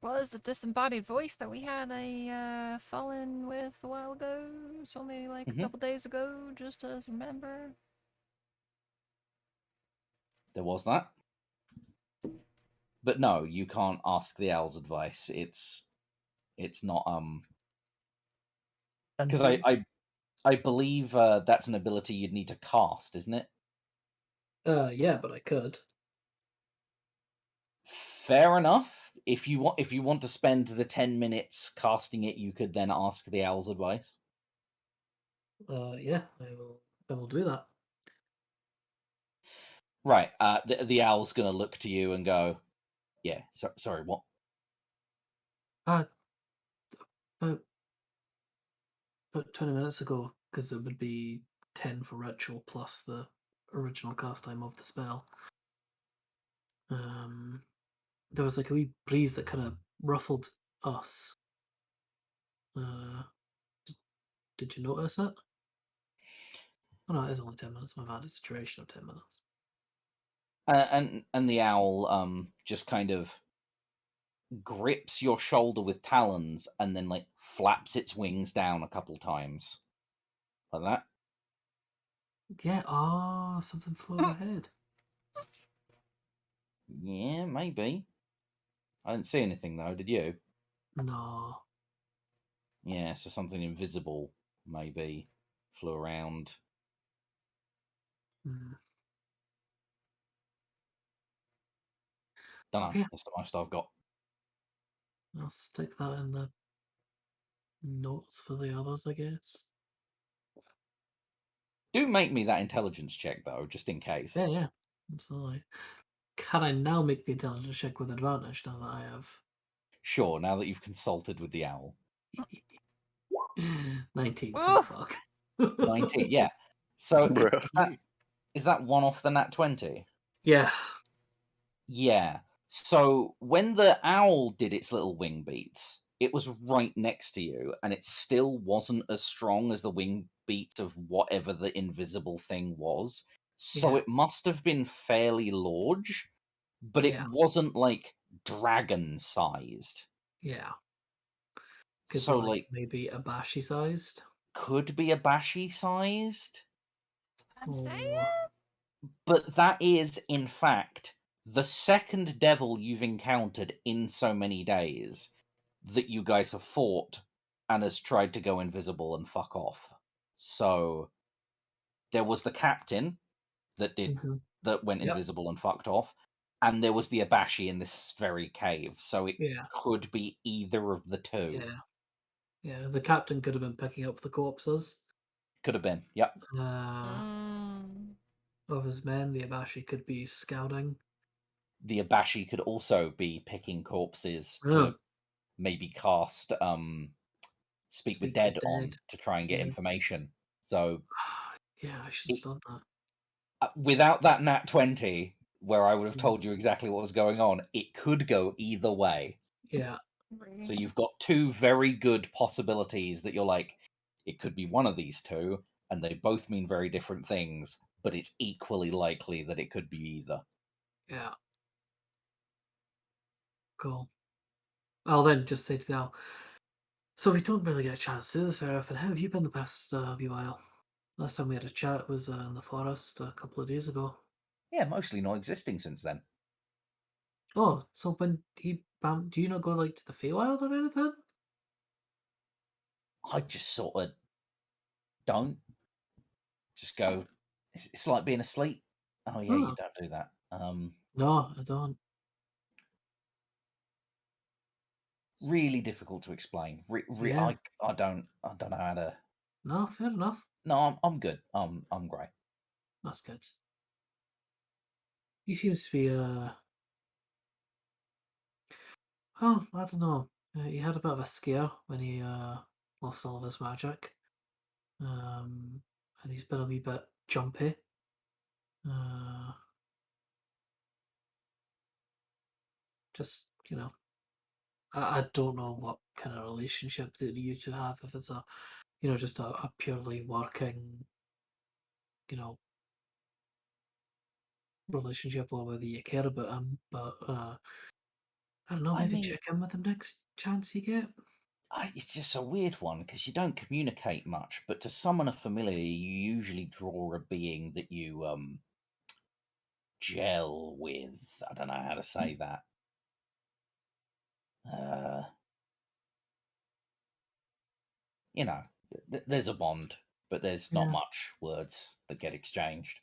was a disembodied voice that we had a fall-in with a while ago. It's only like a couple days ago, just as remember. There was that. But no, you can't ask the owl's advice. It's not because I believe that's an ability you'd need to cast, isn't it? Yeah, but I could. Fair enough. If you want to spend the 10 minutes casting it, you could then ask the owl's advice. Yeah, I will do that. Right. The owl's gonna look to you and go, "Yeah, sorry, what?" About 20 minutes ago, because it would be 10 for ritual plus the original cast time of the spell. There was like a wee breeze that kind of ruffled us. Did you notice it? Oh no, it is only 10 minutes. My bad. It's a duration of 10 minutes. And the owl just kind of grips your shoulder with talons and then like flaps its wings down a couple times, like that. Yeah. Oh, something flew overhead. Yeah, maybe. I didn't see anything though. Did you? No. Yeah, so something invisible maybe flew around. Mm. Don't know. Okay. That's the most I've got. I'll stick that in the notes for the others, I guess. Do make me that intelligence check though, just in case. Yeah, absolutely. Can I now make the intelligence check with advantage now that I have Sure, now that you've consulted with the owl. 19? Ooh. Thank fuck. 19, yeah. So Bro. is that one off the nat 20? Yeah. Yeah. So when the owl did its little wing beats, it was right next to you, and it still wasn't as strong as the wing beats of whatever the invisible thing was. So Yeah. it must have been fairly large, but it Yeah. wasn't like dragon sized. Yeah. Could So be like maybe a bashy sized. could be a bashi sized, I'm saying. Oh. but that is in fact the second devil you've encountered in so many days that you guys have fought and has tried to go invisible and fuck off. So there was the captain that went Yep. invisible and fucked off, and there was the Abashi in this very cave. So it Yeah. could be either of the two. Yeah. Yeah. The captain could have been picking up the corpses Could have been. Yep. of his men. The Abashi could be scouting. The Abashi could also be picking corpses Oh. to maybe cast Speak with Speak with Dead on Dead. to try and get Yeah. information. So Yeah, I should have done that. without that nat 20, where I would have Mm. told you exactly what was going on, it could go either way. Yeah. So you've got two very good possibilities that you're like, it could be one of these two, and they both mean very different things, but it's equally likely that it could be either. Yeah. Cool. I'll then just say to the owl, so we don't really get a chance to do this very often. How have you been the past wee while? Last time we had a chat was in the forest a couple of days ago. Yeah, mostly not existing since then. Oh, so when he do you not go like to the Feywild or anything? I just sort of don't. Just go, it's like being asleep. Oh yeah, you Oh. don't do that. No, I don't. Really difficult to explain. Yeah. I don't know how to. No, fair enough. No, I'm good. I'm great. That's good. He seems to be oh, I don't know. He had a bit of a scare when he lost all of his magic. And he's been a wee bit jumpy. Just, I don't know what kind of relationship that you two have. If it's just a purely working, relationship, or whether you care about him. But I don't know. I Maybe mean, check in with him next chance you get. it's just a weird one because you don't communicate much, but to summon a familiar, you usually draw a being that you gel with. I don't know how to say that. There's a bond, but there's not Yeah. much words that get exchanged.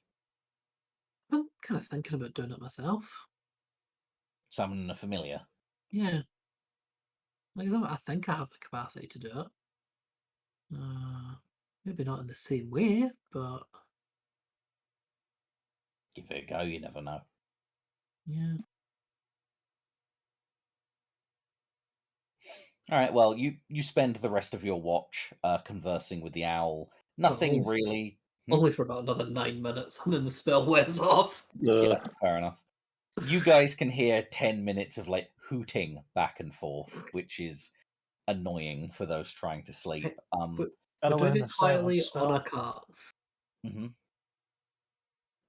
I'm kind of thinking about doing it myself. Summon a familiar. Yeah. Like, I think I have the capacity to do it. Maybe not in the same way, but Give it a go, you never know. yeah. All right, well, you spend the rest of your watch conversing with the owl. Nothing only- really. Only for about another 9 minutes, and then the spell wears off. Yeah, fair enough. You guys can hear 10 minutes of like hooting back and forth, which is annoying for those trying to sleep. But Gotta we're doing learn it the quietly silence on a spell. cart.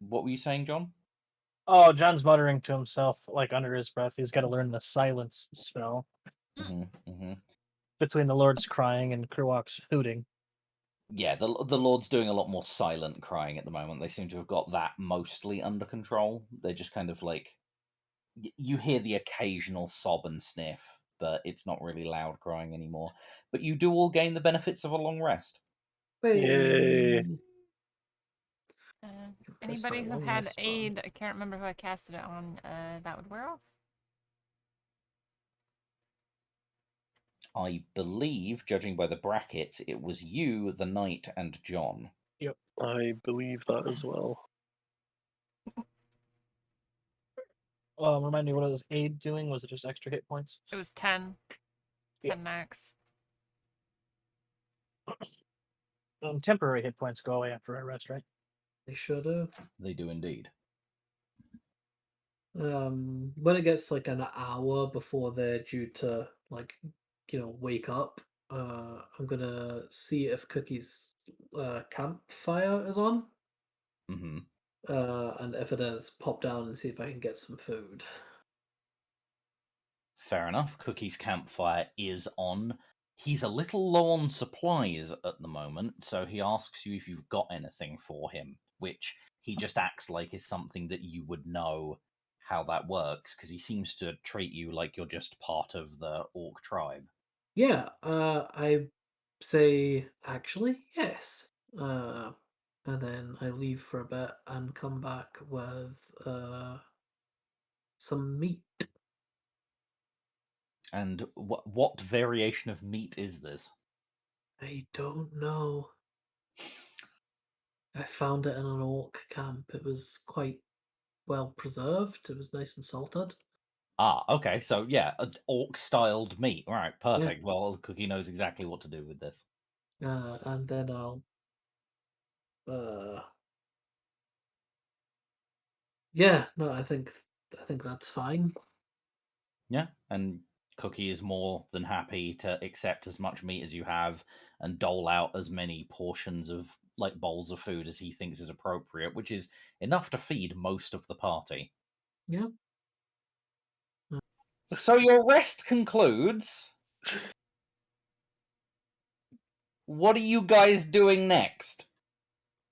What were you saying, John? Oh, John's muttering to himself, like under his breath. He's got to learn the silence spell between the Lord's crying and Kruok's hooting. Yeah, the Lord's doing a lot more silent crying at the moment. They seem to have got that mostly under control. They're just kind of like you hear the occasional sob and sniff, but it's not really loud crying anymore. But you do all gain the benefits of a long rest. Yay. Anybody my who long had rest aid, I can't remember who I casted it on, that would wear off? I believe, judging by the brackets, it was you, the knight, and John. Yep. I believe that as well. Remind me, what was aid doing? Was it just extra hit points? It was 10. 10 Yeah. max. Temporary hit points go away after I rest, right? They sure do. They do indeed. When it gets like an hour before they're due to wake up, I'm gonna see if Cookie's campfire is on. Mm-hmm. And if it is, pop down and see if I can get some food. Fair enough. Cookie's campfire is on. He's a little low on supplies at the moment, so he asks you if you've got anything for him, which he just acts like is something that you would know how that works, because he seems to treat you like you're just part of the orc tribe. Yeah, I say actually yes. And then I leave for a bit and come back with some meat. And what variation of meat is this? I don't know. I found it in an orc camp. It was quite well preserved. It was nice and salted. Ah, okay. So yeah, an orc-styled meat. All right, perfect. Well, Cookie knows exactly what to do with this. And then I'll yeah, no, I think that's fine. Yeah, and Cookie is more than happy to accept as much meat as you have and dole out as many portions of like bowls of food as he thinks is appropriate, which is enough to feed most of the party. Yeah. So your rest concludes. What are you guys doing next?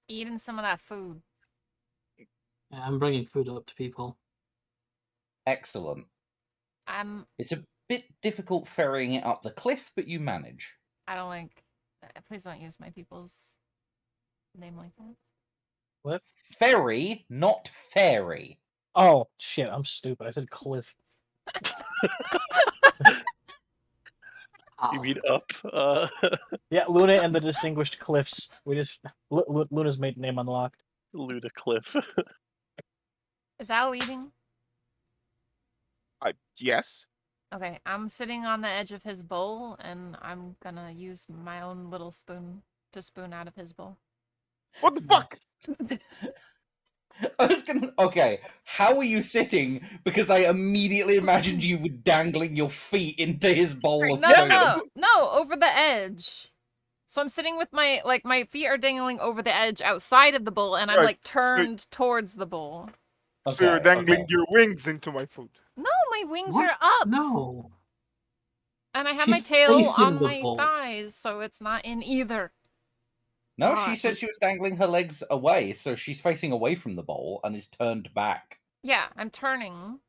Eating some of that food. I'm bringing food up to people. Excellent. It's a bit difficult ferrying it up the cliff, but you manage. I don't like... Please don't use my people's name like that. Cliff? Ferry, not fairy. Oh, shit, I'm stupid. I said cliff. You mean up? Yeah, Luna and the Distinguished Cliffs. We just... Luna's made name unlocked. Luna Cliff. Is Al eating? Yes. Okay, I'm sitting on the edge of his bowl, and I'm gonna use my own little spoon to spoon out of his bowl. What the fuck? I was gonna. Okay, how are you sitting? Because I immediately imagined you were dangling your feet into his bowl of food. No, over the edge. So I'm sitting with my feet are dangling over the edge outside of the bowl, and I'm Right, like turned towards the bowl. So you're dangling your wings into my food. No, my wings What? are up. No. And I have She's my tail facing on the my bowl. thighs, so it's not in either. No, she Gosh. said she was dangling her legs away, so she's facing away from the bowl and is turned back. Yeah, I'm turning.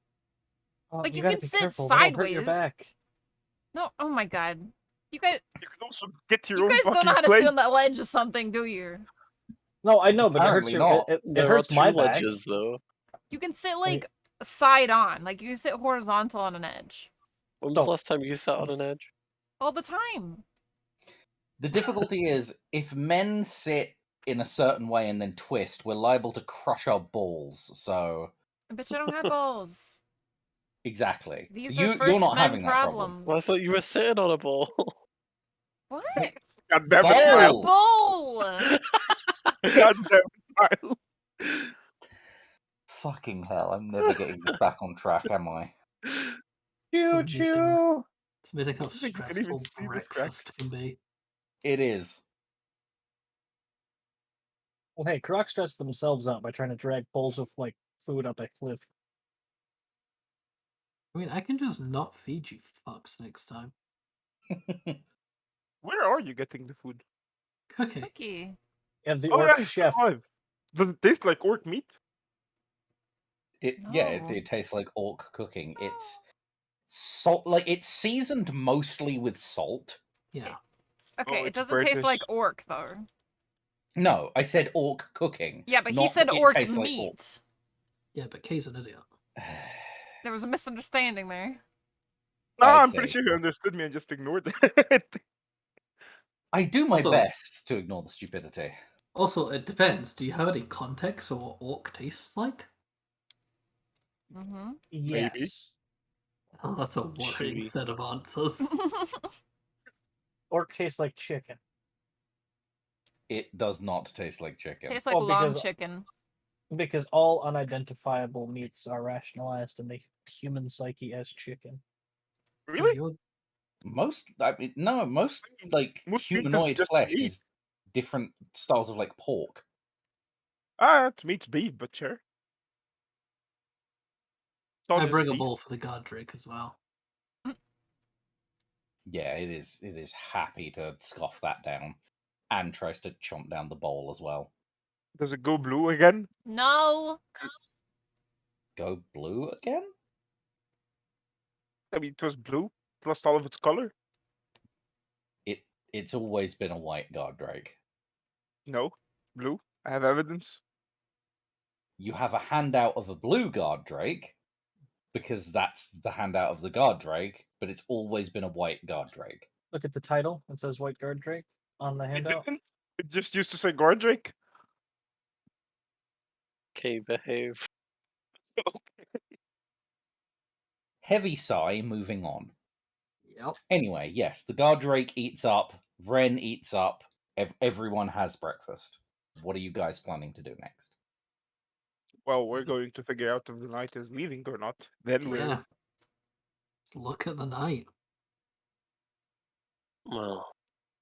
Like you gotta can be sit careful, that'll hurt your sideways. back. No, oh my god. You guys You can also get your you own guys don't fucking know how to plate. sit on the ledge of something, do you? No, I know, but it hurts Apparently your... not. It There hurts are my two back. ledges, though. You can sit Wait. like side on, like you can sit horizontal on an edge When was So- the last time you sat on an edge? all the time. The difficulty is if men sit in a certain way and then twist, we're liable to crush our balls. So But you don't have balls. exactly. These So are you're first not men having that problem. problems. Well, I thought you were sitting on a ball. What? God damn it, Bowl! Kyle. Bowl! God damn it, Kyle. Fucking hell! I'm never getting this back on track, am I? Choo Amazing. choo. It's amazing how I think you can even stressful see the breakfast can be. It is. Well, hey, Crocs stress themselves out by trying to drag poles of like food up a cliff. I mean, I can just not feed you fucks next time. Where are you getting the food? Cookie. Cookie. And the Oh orc yeah, chef. alive. Does it taste like orc meat? Yeah, No. it tastes like orc cooking. It's salt, like it's seasoned mostly with salt. Yeah. Okay, Oh, it it's doesn't taste like British. orc though. No, I said orc cooking. Yeah, but he not said it orc tastes like meat. Yeah, but Kay's an idiot. orc. There was a misunderstanding there. No, I I'm pretty see. sure he understood me and just ignored it. I do my Also- best to ignore the stupidity. Also, it depends. Do you have any context for what orc tastes like? Mm-hmm. Yes. Oh, that's a worrying Chewy. set of answers. Orc tastes like chicken. It does not taste like chicken. Tastes like Well, lawn because- chicken. Because all unidentifiable meats are rationalized in the human psyche as chicken. Really? You're- Most like Most meat is humanoid just flesh meat. is different styles of like pork. Ah, it meat's beef, but sure. It's all I just bring a beef. bowl for the god drake as well. Yeah, it is. It is happy to scoff that down, and tries to chomp down the bowl as well. Does it go blue again? No. Go blue again? I mean, it was blue, lost all of its color. It's always been a white guard drake. No, blue. I have evidence. You have a handout of a blue guard drake, because that's the handout of the guard drake, but it's always been a white guard drake. Look at the title. It says White Guard Drake on the It handout. didn't. It just used to say Gordrake. Okay, behave. Heavy sigh, moving on. Yep. Anyway, yes, the guard drake eats up, Vren eats up, everyone has breakfast. What are you guys planning to do next? Well, we're going to figure out if the knight is leaving or not. Then Yeah. Look at the night. Well,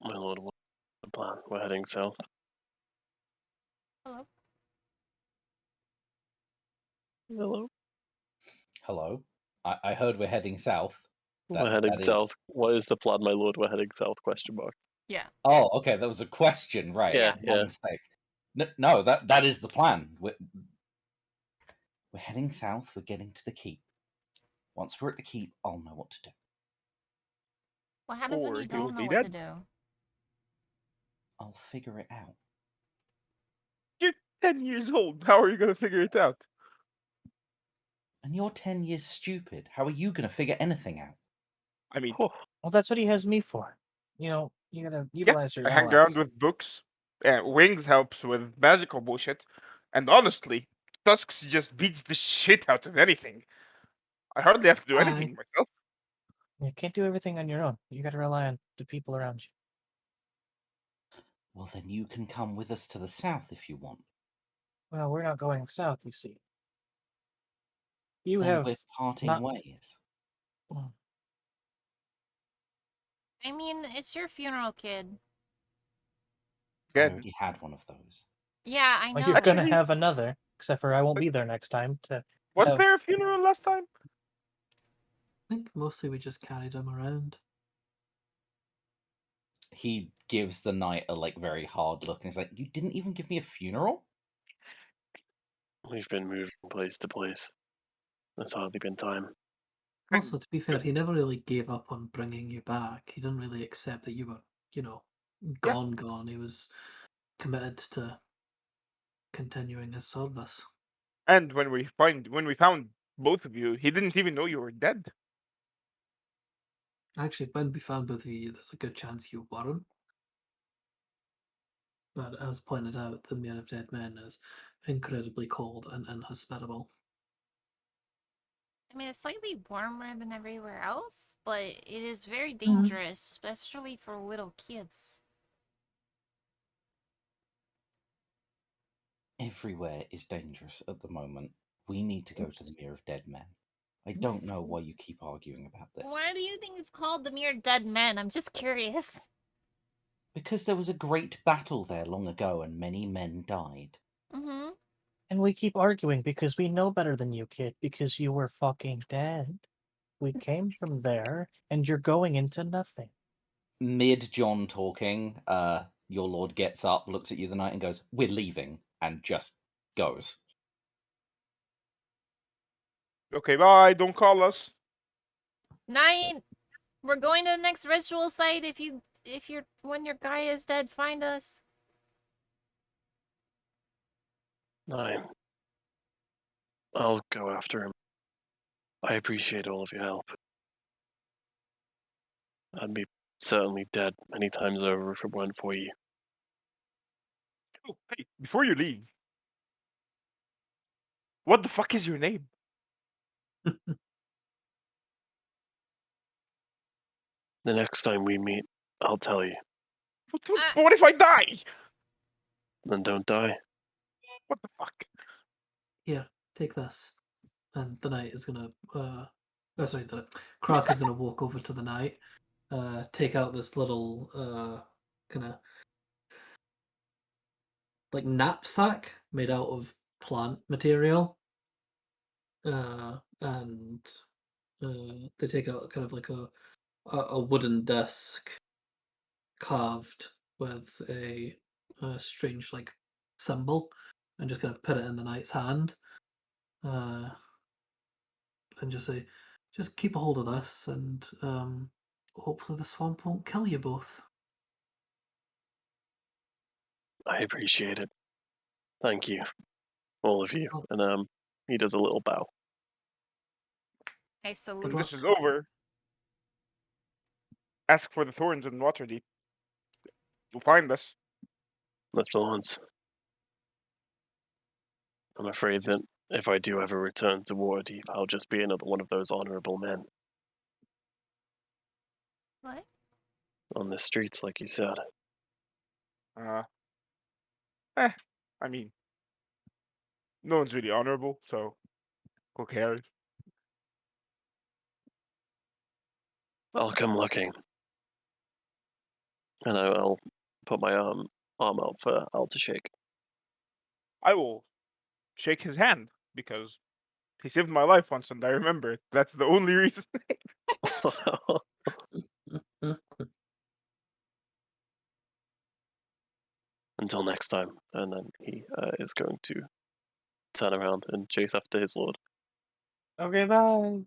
my lord, what's the plan? We're heading south. Hello. Hello. Hello? I heard we're heading south. We're heading that is- south. What is the plan, my lord? We're heading south? Question mark. Yeah. Oh, okay, that was a question, right? Yeah, My yeah. mistake. No, that is the plan. We're heading south. We're getting to the keep. Once we're at the keep, I'll know what to do. What happens when Or you he don't will know be what to dead. do? I'll figure it out. You're 10 years old. How are you going to figure it out? And you're 10 years stupid. How are you going to figure anything out? I mean, Oh, Well, that's what he has me for. You know, you gotta utilize your I hang allies. around with books. Wings helps with magical bullshit. And honestly, Tusks just beats the shit out of anything. I hardly have to do anything myself. You can't do everything on your own. You gotta rely on the people around you. Well, then you can come with us to the south if you want. Well, we're not going south, you see. You Then have we're parting not- ways. I mean, it's your funeral, kid. I Good. already had one of those. Yeah, I Well, know. you're gonna Actually- have another, except for I won't be there next time to Was have- there a funeral last time? I think mostly we just carried him around. He gives the knight a very hard look, and he's like, "You didn't even give me a funeral." we've been moving place to place. There's hardly been time. Also, to be fair, he never really gave up on bringing you back. He didn't really accept that you were, gone. He was committed to continuing his service. And when we found both of you, he didn't even know you were dead. Actually, when we found both of you, there's a good chance you weren't. But as pointed out, the Mere of Dead Men is incredibly cold and inhospitable. I mean, it's slightly warmer than everywhere else, but it is very Mm-hmm. dangerous, especially for little kids. Everywhere is dangerous at the moment. We need to go to the Mere of Dead Men. I don't know why you keep arguing about this. Why do you think it's called the Mere Dead Men? I'm just curious. Because there was a great battle there long ago and many men died. Mm-hmm. And we keep arguing because we know better than you, kid, because you were fucking dead. We came from there, and you're going into nothing. Mid John talking, your lord gets up, looks at you the knight, and goes, "We're leaving," and just goes. Okay, bye. Don't call us. Knight, we're going to the next ritual site. When your guy is dead, find us. I'll go after him. I appreciate all of your help. I'd be certainly dead many times over if it weren't for you. Oh, hey, before you leave, what the fuck is your name? The next time we meet, I'll tell you. What if I die? Then don't die. What the fuck? Here, take this. And the knight is gonna Krak is gonna walk over to the knight, take out this little kinda like knapsack made out of plant material. And they take out kind of like a wooden disc carved with a strange like symbol, and just kind of put it in the knight's hand, and just say, just keep a hold of this, and hopefully the swamp won't kill you both. I appreciate it. Thank you, all of you. Oh. And he does a little bow. I When salute. this is over, ask for the thorns in Waterdeep. You'll find us. That's the ones. I'm afraid that if I do ever return to Waterdeep, I'll just be another one of those honorable men What? on the streets, like you said. I mean, no one's really honorable, so who cares? I'll come looking. And I'll put my arm out for Al to shake. I will shake his hand because he saved my life once, and I remember it. That's the only reason. Until next time. And then he is going to turn around and chase after his lord. Okay, bye.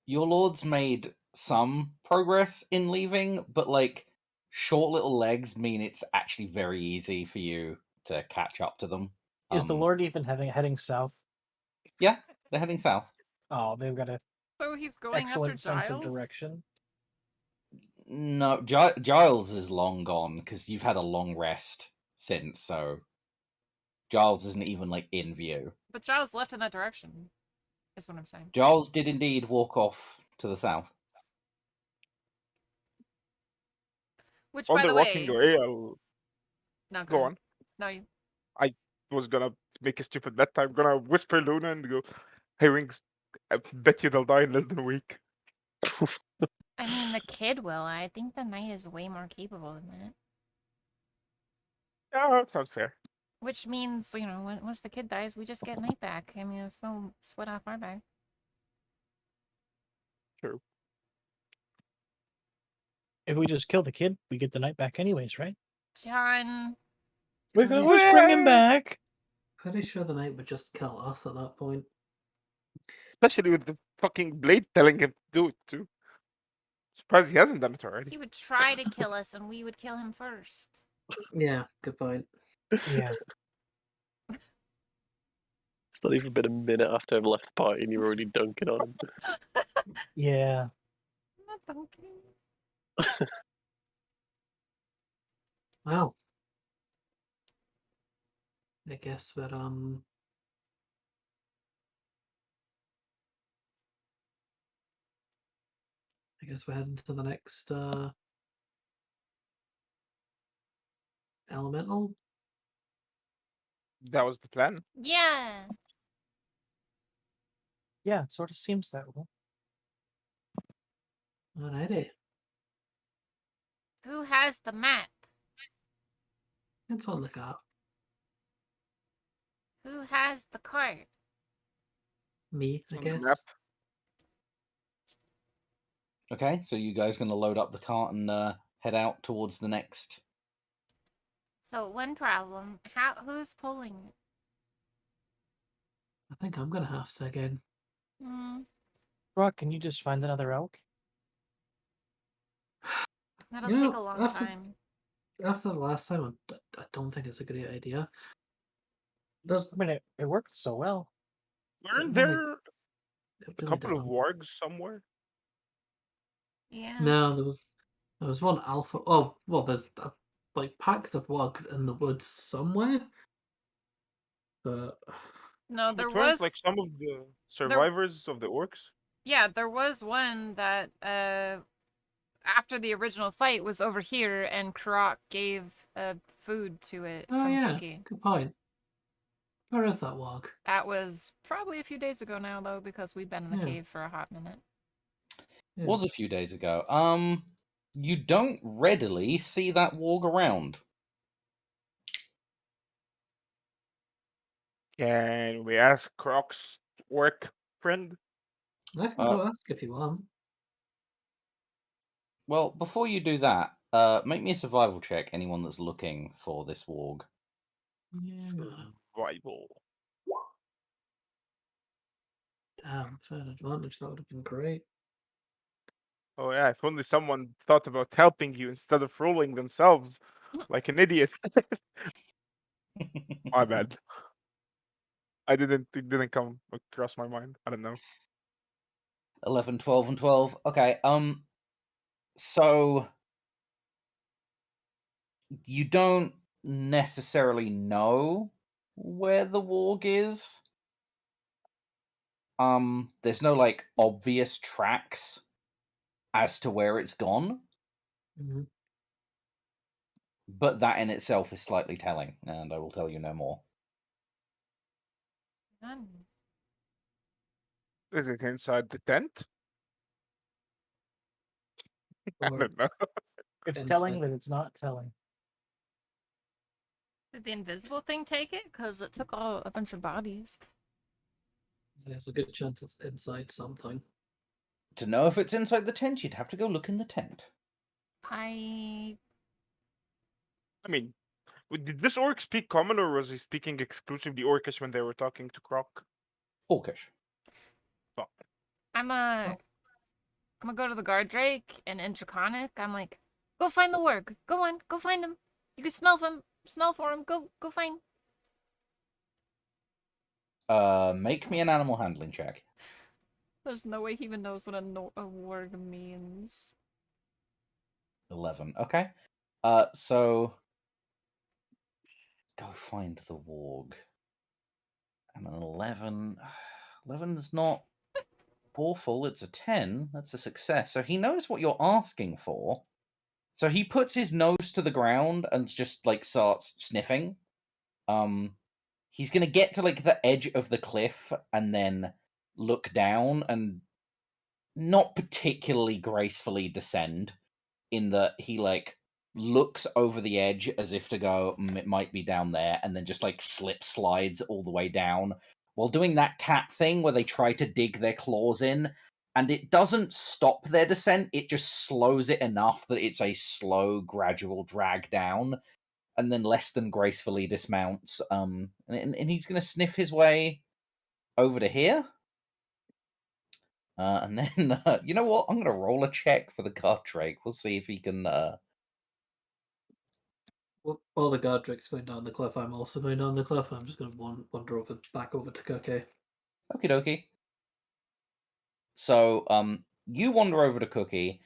Your lord's made some progress in leaving, but like short little legs mean it's actually very easy for you to catch up to them. Is the Lord even heading south? Yeah, they're heading south. Oh, they've got a So he's going excellent after sense of Giles? direction. No, Giles is long gone because you've had a long rest since, so Giles isn't even like in view. But Giles left in that direction, is what I'm saying. Giles did indeed walk off to the south. Which, While by they're the walking way... away, I'll No, go ahead. on. No, you. I was gonna make a stupid bet. I'm gonna whisper Luna and go, "Hey, Wings, I bet you they'll die in less than a week." I mean, the kid will. I think the knight is way more capable than that. Yeah, that sounds fair. Which means, once the kid dies, we just get Knight back. I mean, it's no sweat off our back. True. If we just kill the kid, we get the knight back anyways, right? John. We can always bring him back. Pretty sure the knight would just kill us at that point. Especially with the fucking blade telling him to do it too. Surprised he hasn't done it already. He would try to kill us, and we would kill him first. Yeah, good point. Yeah. It's not even been a minute after I've left the party and you're already dunking on him. Yeah. Not dunking. Well, I guess we're heading to the next elemental. That was the plan. Yeah. Yeah, it sort of seems that way. Alrighty, Who has the map? it's on the cart. Who has the cart? Me, It's I on the guess. map. Okay, so you guys going to load up the cart and head out towards the next. So one problem. Who's pulling it? I think I'm gonna have to again. Hmm. Rock, can you just find another elk? That'll You take know, a long time. After the last time, I don't think it's a great idea. There's I mean, it worked so well. Weren't really, there it a really couple of didn't. wargs somewhere? Yeah. No, there was one alpha. Oh, well, there's like packs of wogs in the woods somewhere, but No, there But weren't was. like some of the survivors of the orcs? Yeah, there was one that after the original fight was over here, and Karok gave food to it oh from yeah, Cookie. good point. Where is that wog? That was probably a few days ago now, though, because we've been in the Yeah. cave for a hot minute. Yeah. Was a few days ago. You don't readily see that warg around. Can we ask Croc's work friend? I can go ask if you want. Well, before you do that, make me a survival check. Anyone that's looking for this warg. Yeah. Survival. Damn, fair advantage. That would have been great. Oh yeah, if only someone thought about helping you instead of rolling themselves like an idiot. My bad. It didn't come across my mind. I don't know. 11, 12, and 12. Okay. So you don't necessarily know where the warg is. There's no like obvious tracks as to where it's gone, Mm-hmm. but that in itself is slightly telling, and I will tell you no more. None. Is it inside the tent? I Or don't know. It's inside. telling that it's not telling. Did the invisible thing take it? Because it took a bunch of bodies. There's a good chance it's inside something. To know if it's inside the tent, you'd have to go look in the tent. I mean, did this orc speak common or was he speaking exclusively orcish when they were talking to Croc? Orcish. Fuck. I'm gonna go to the guard drake and in Draconic. I'm like, go find the warg. Go on, go find him. You can smell for him. Go find. Make me an animal handling check. There's no way he even knows what a warg means. 11. Okay. So go find the warg. And an 11. 11's not awful. It's a 10. That's a success. So he knows what you're asking for. So he puts his nose to the ground and just like starts sniffing. He's gonna get to like the edge of the cliff and then look down and not particularly gracefully descend, in that he like looks over the edge as if to go, it might be down there, and then just like slides all the way down while doing that cat thing where they try to dig their claws in, and it doesn't stop their descent, it just slows it enough that it's a slow, gradual drag down, and then less than gracefully dismounts. And he's gonna sniff his way over to here. And then, you know what? I'm going to roll a check for the guard drake. We'll see if he can While the Godric's going down the cliff, I'm also going down the cliff, and I'm just going to wander back over to Cookie. Okie dokie. So, you wander over to Cookie.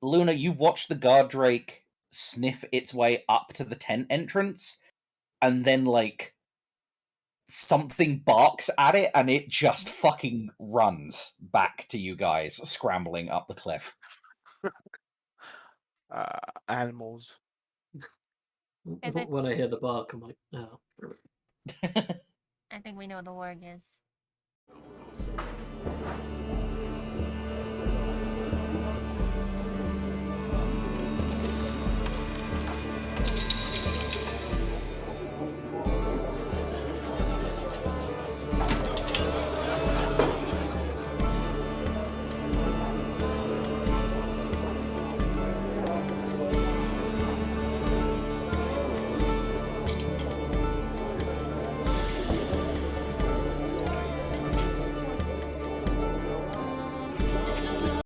Luna, you watch the Guardrake sniff its way up to the tent entrance, and then, like, something barks at it, and it just fucking runs back to you guys, scrambling up the cliff. Animals. Is it? When I hear the bark, I'm like, oh. I think we know what the warg is.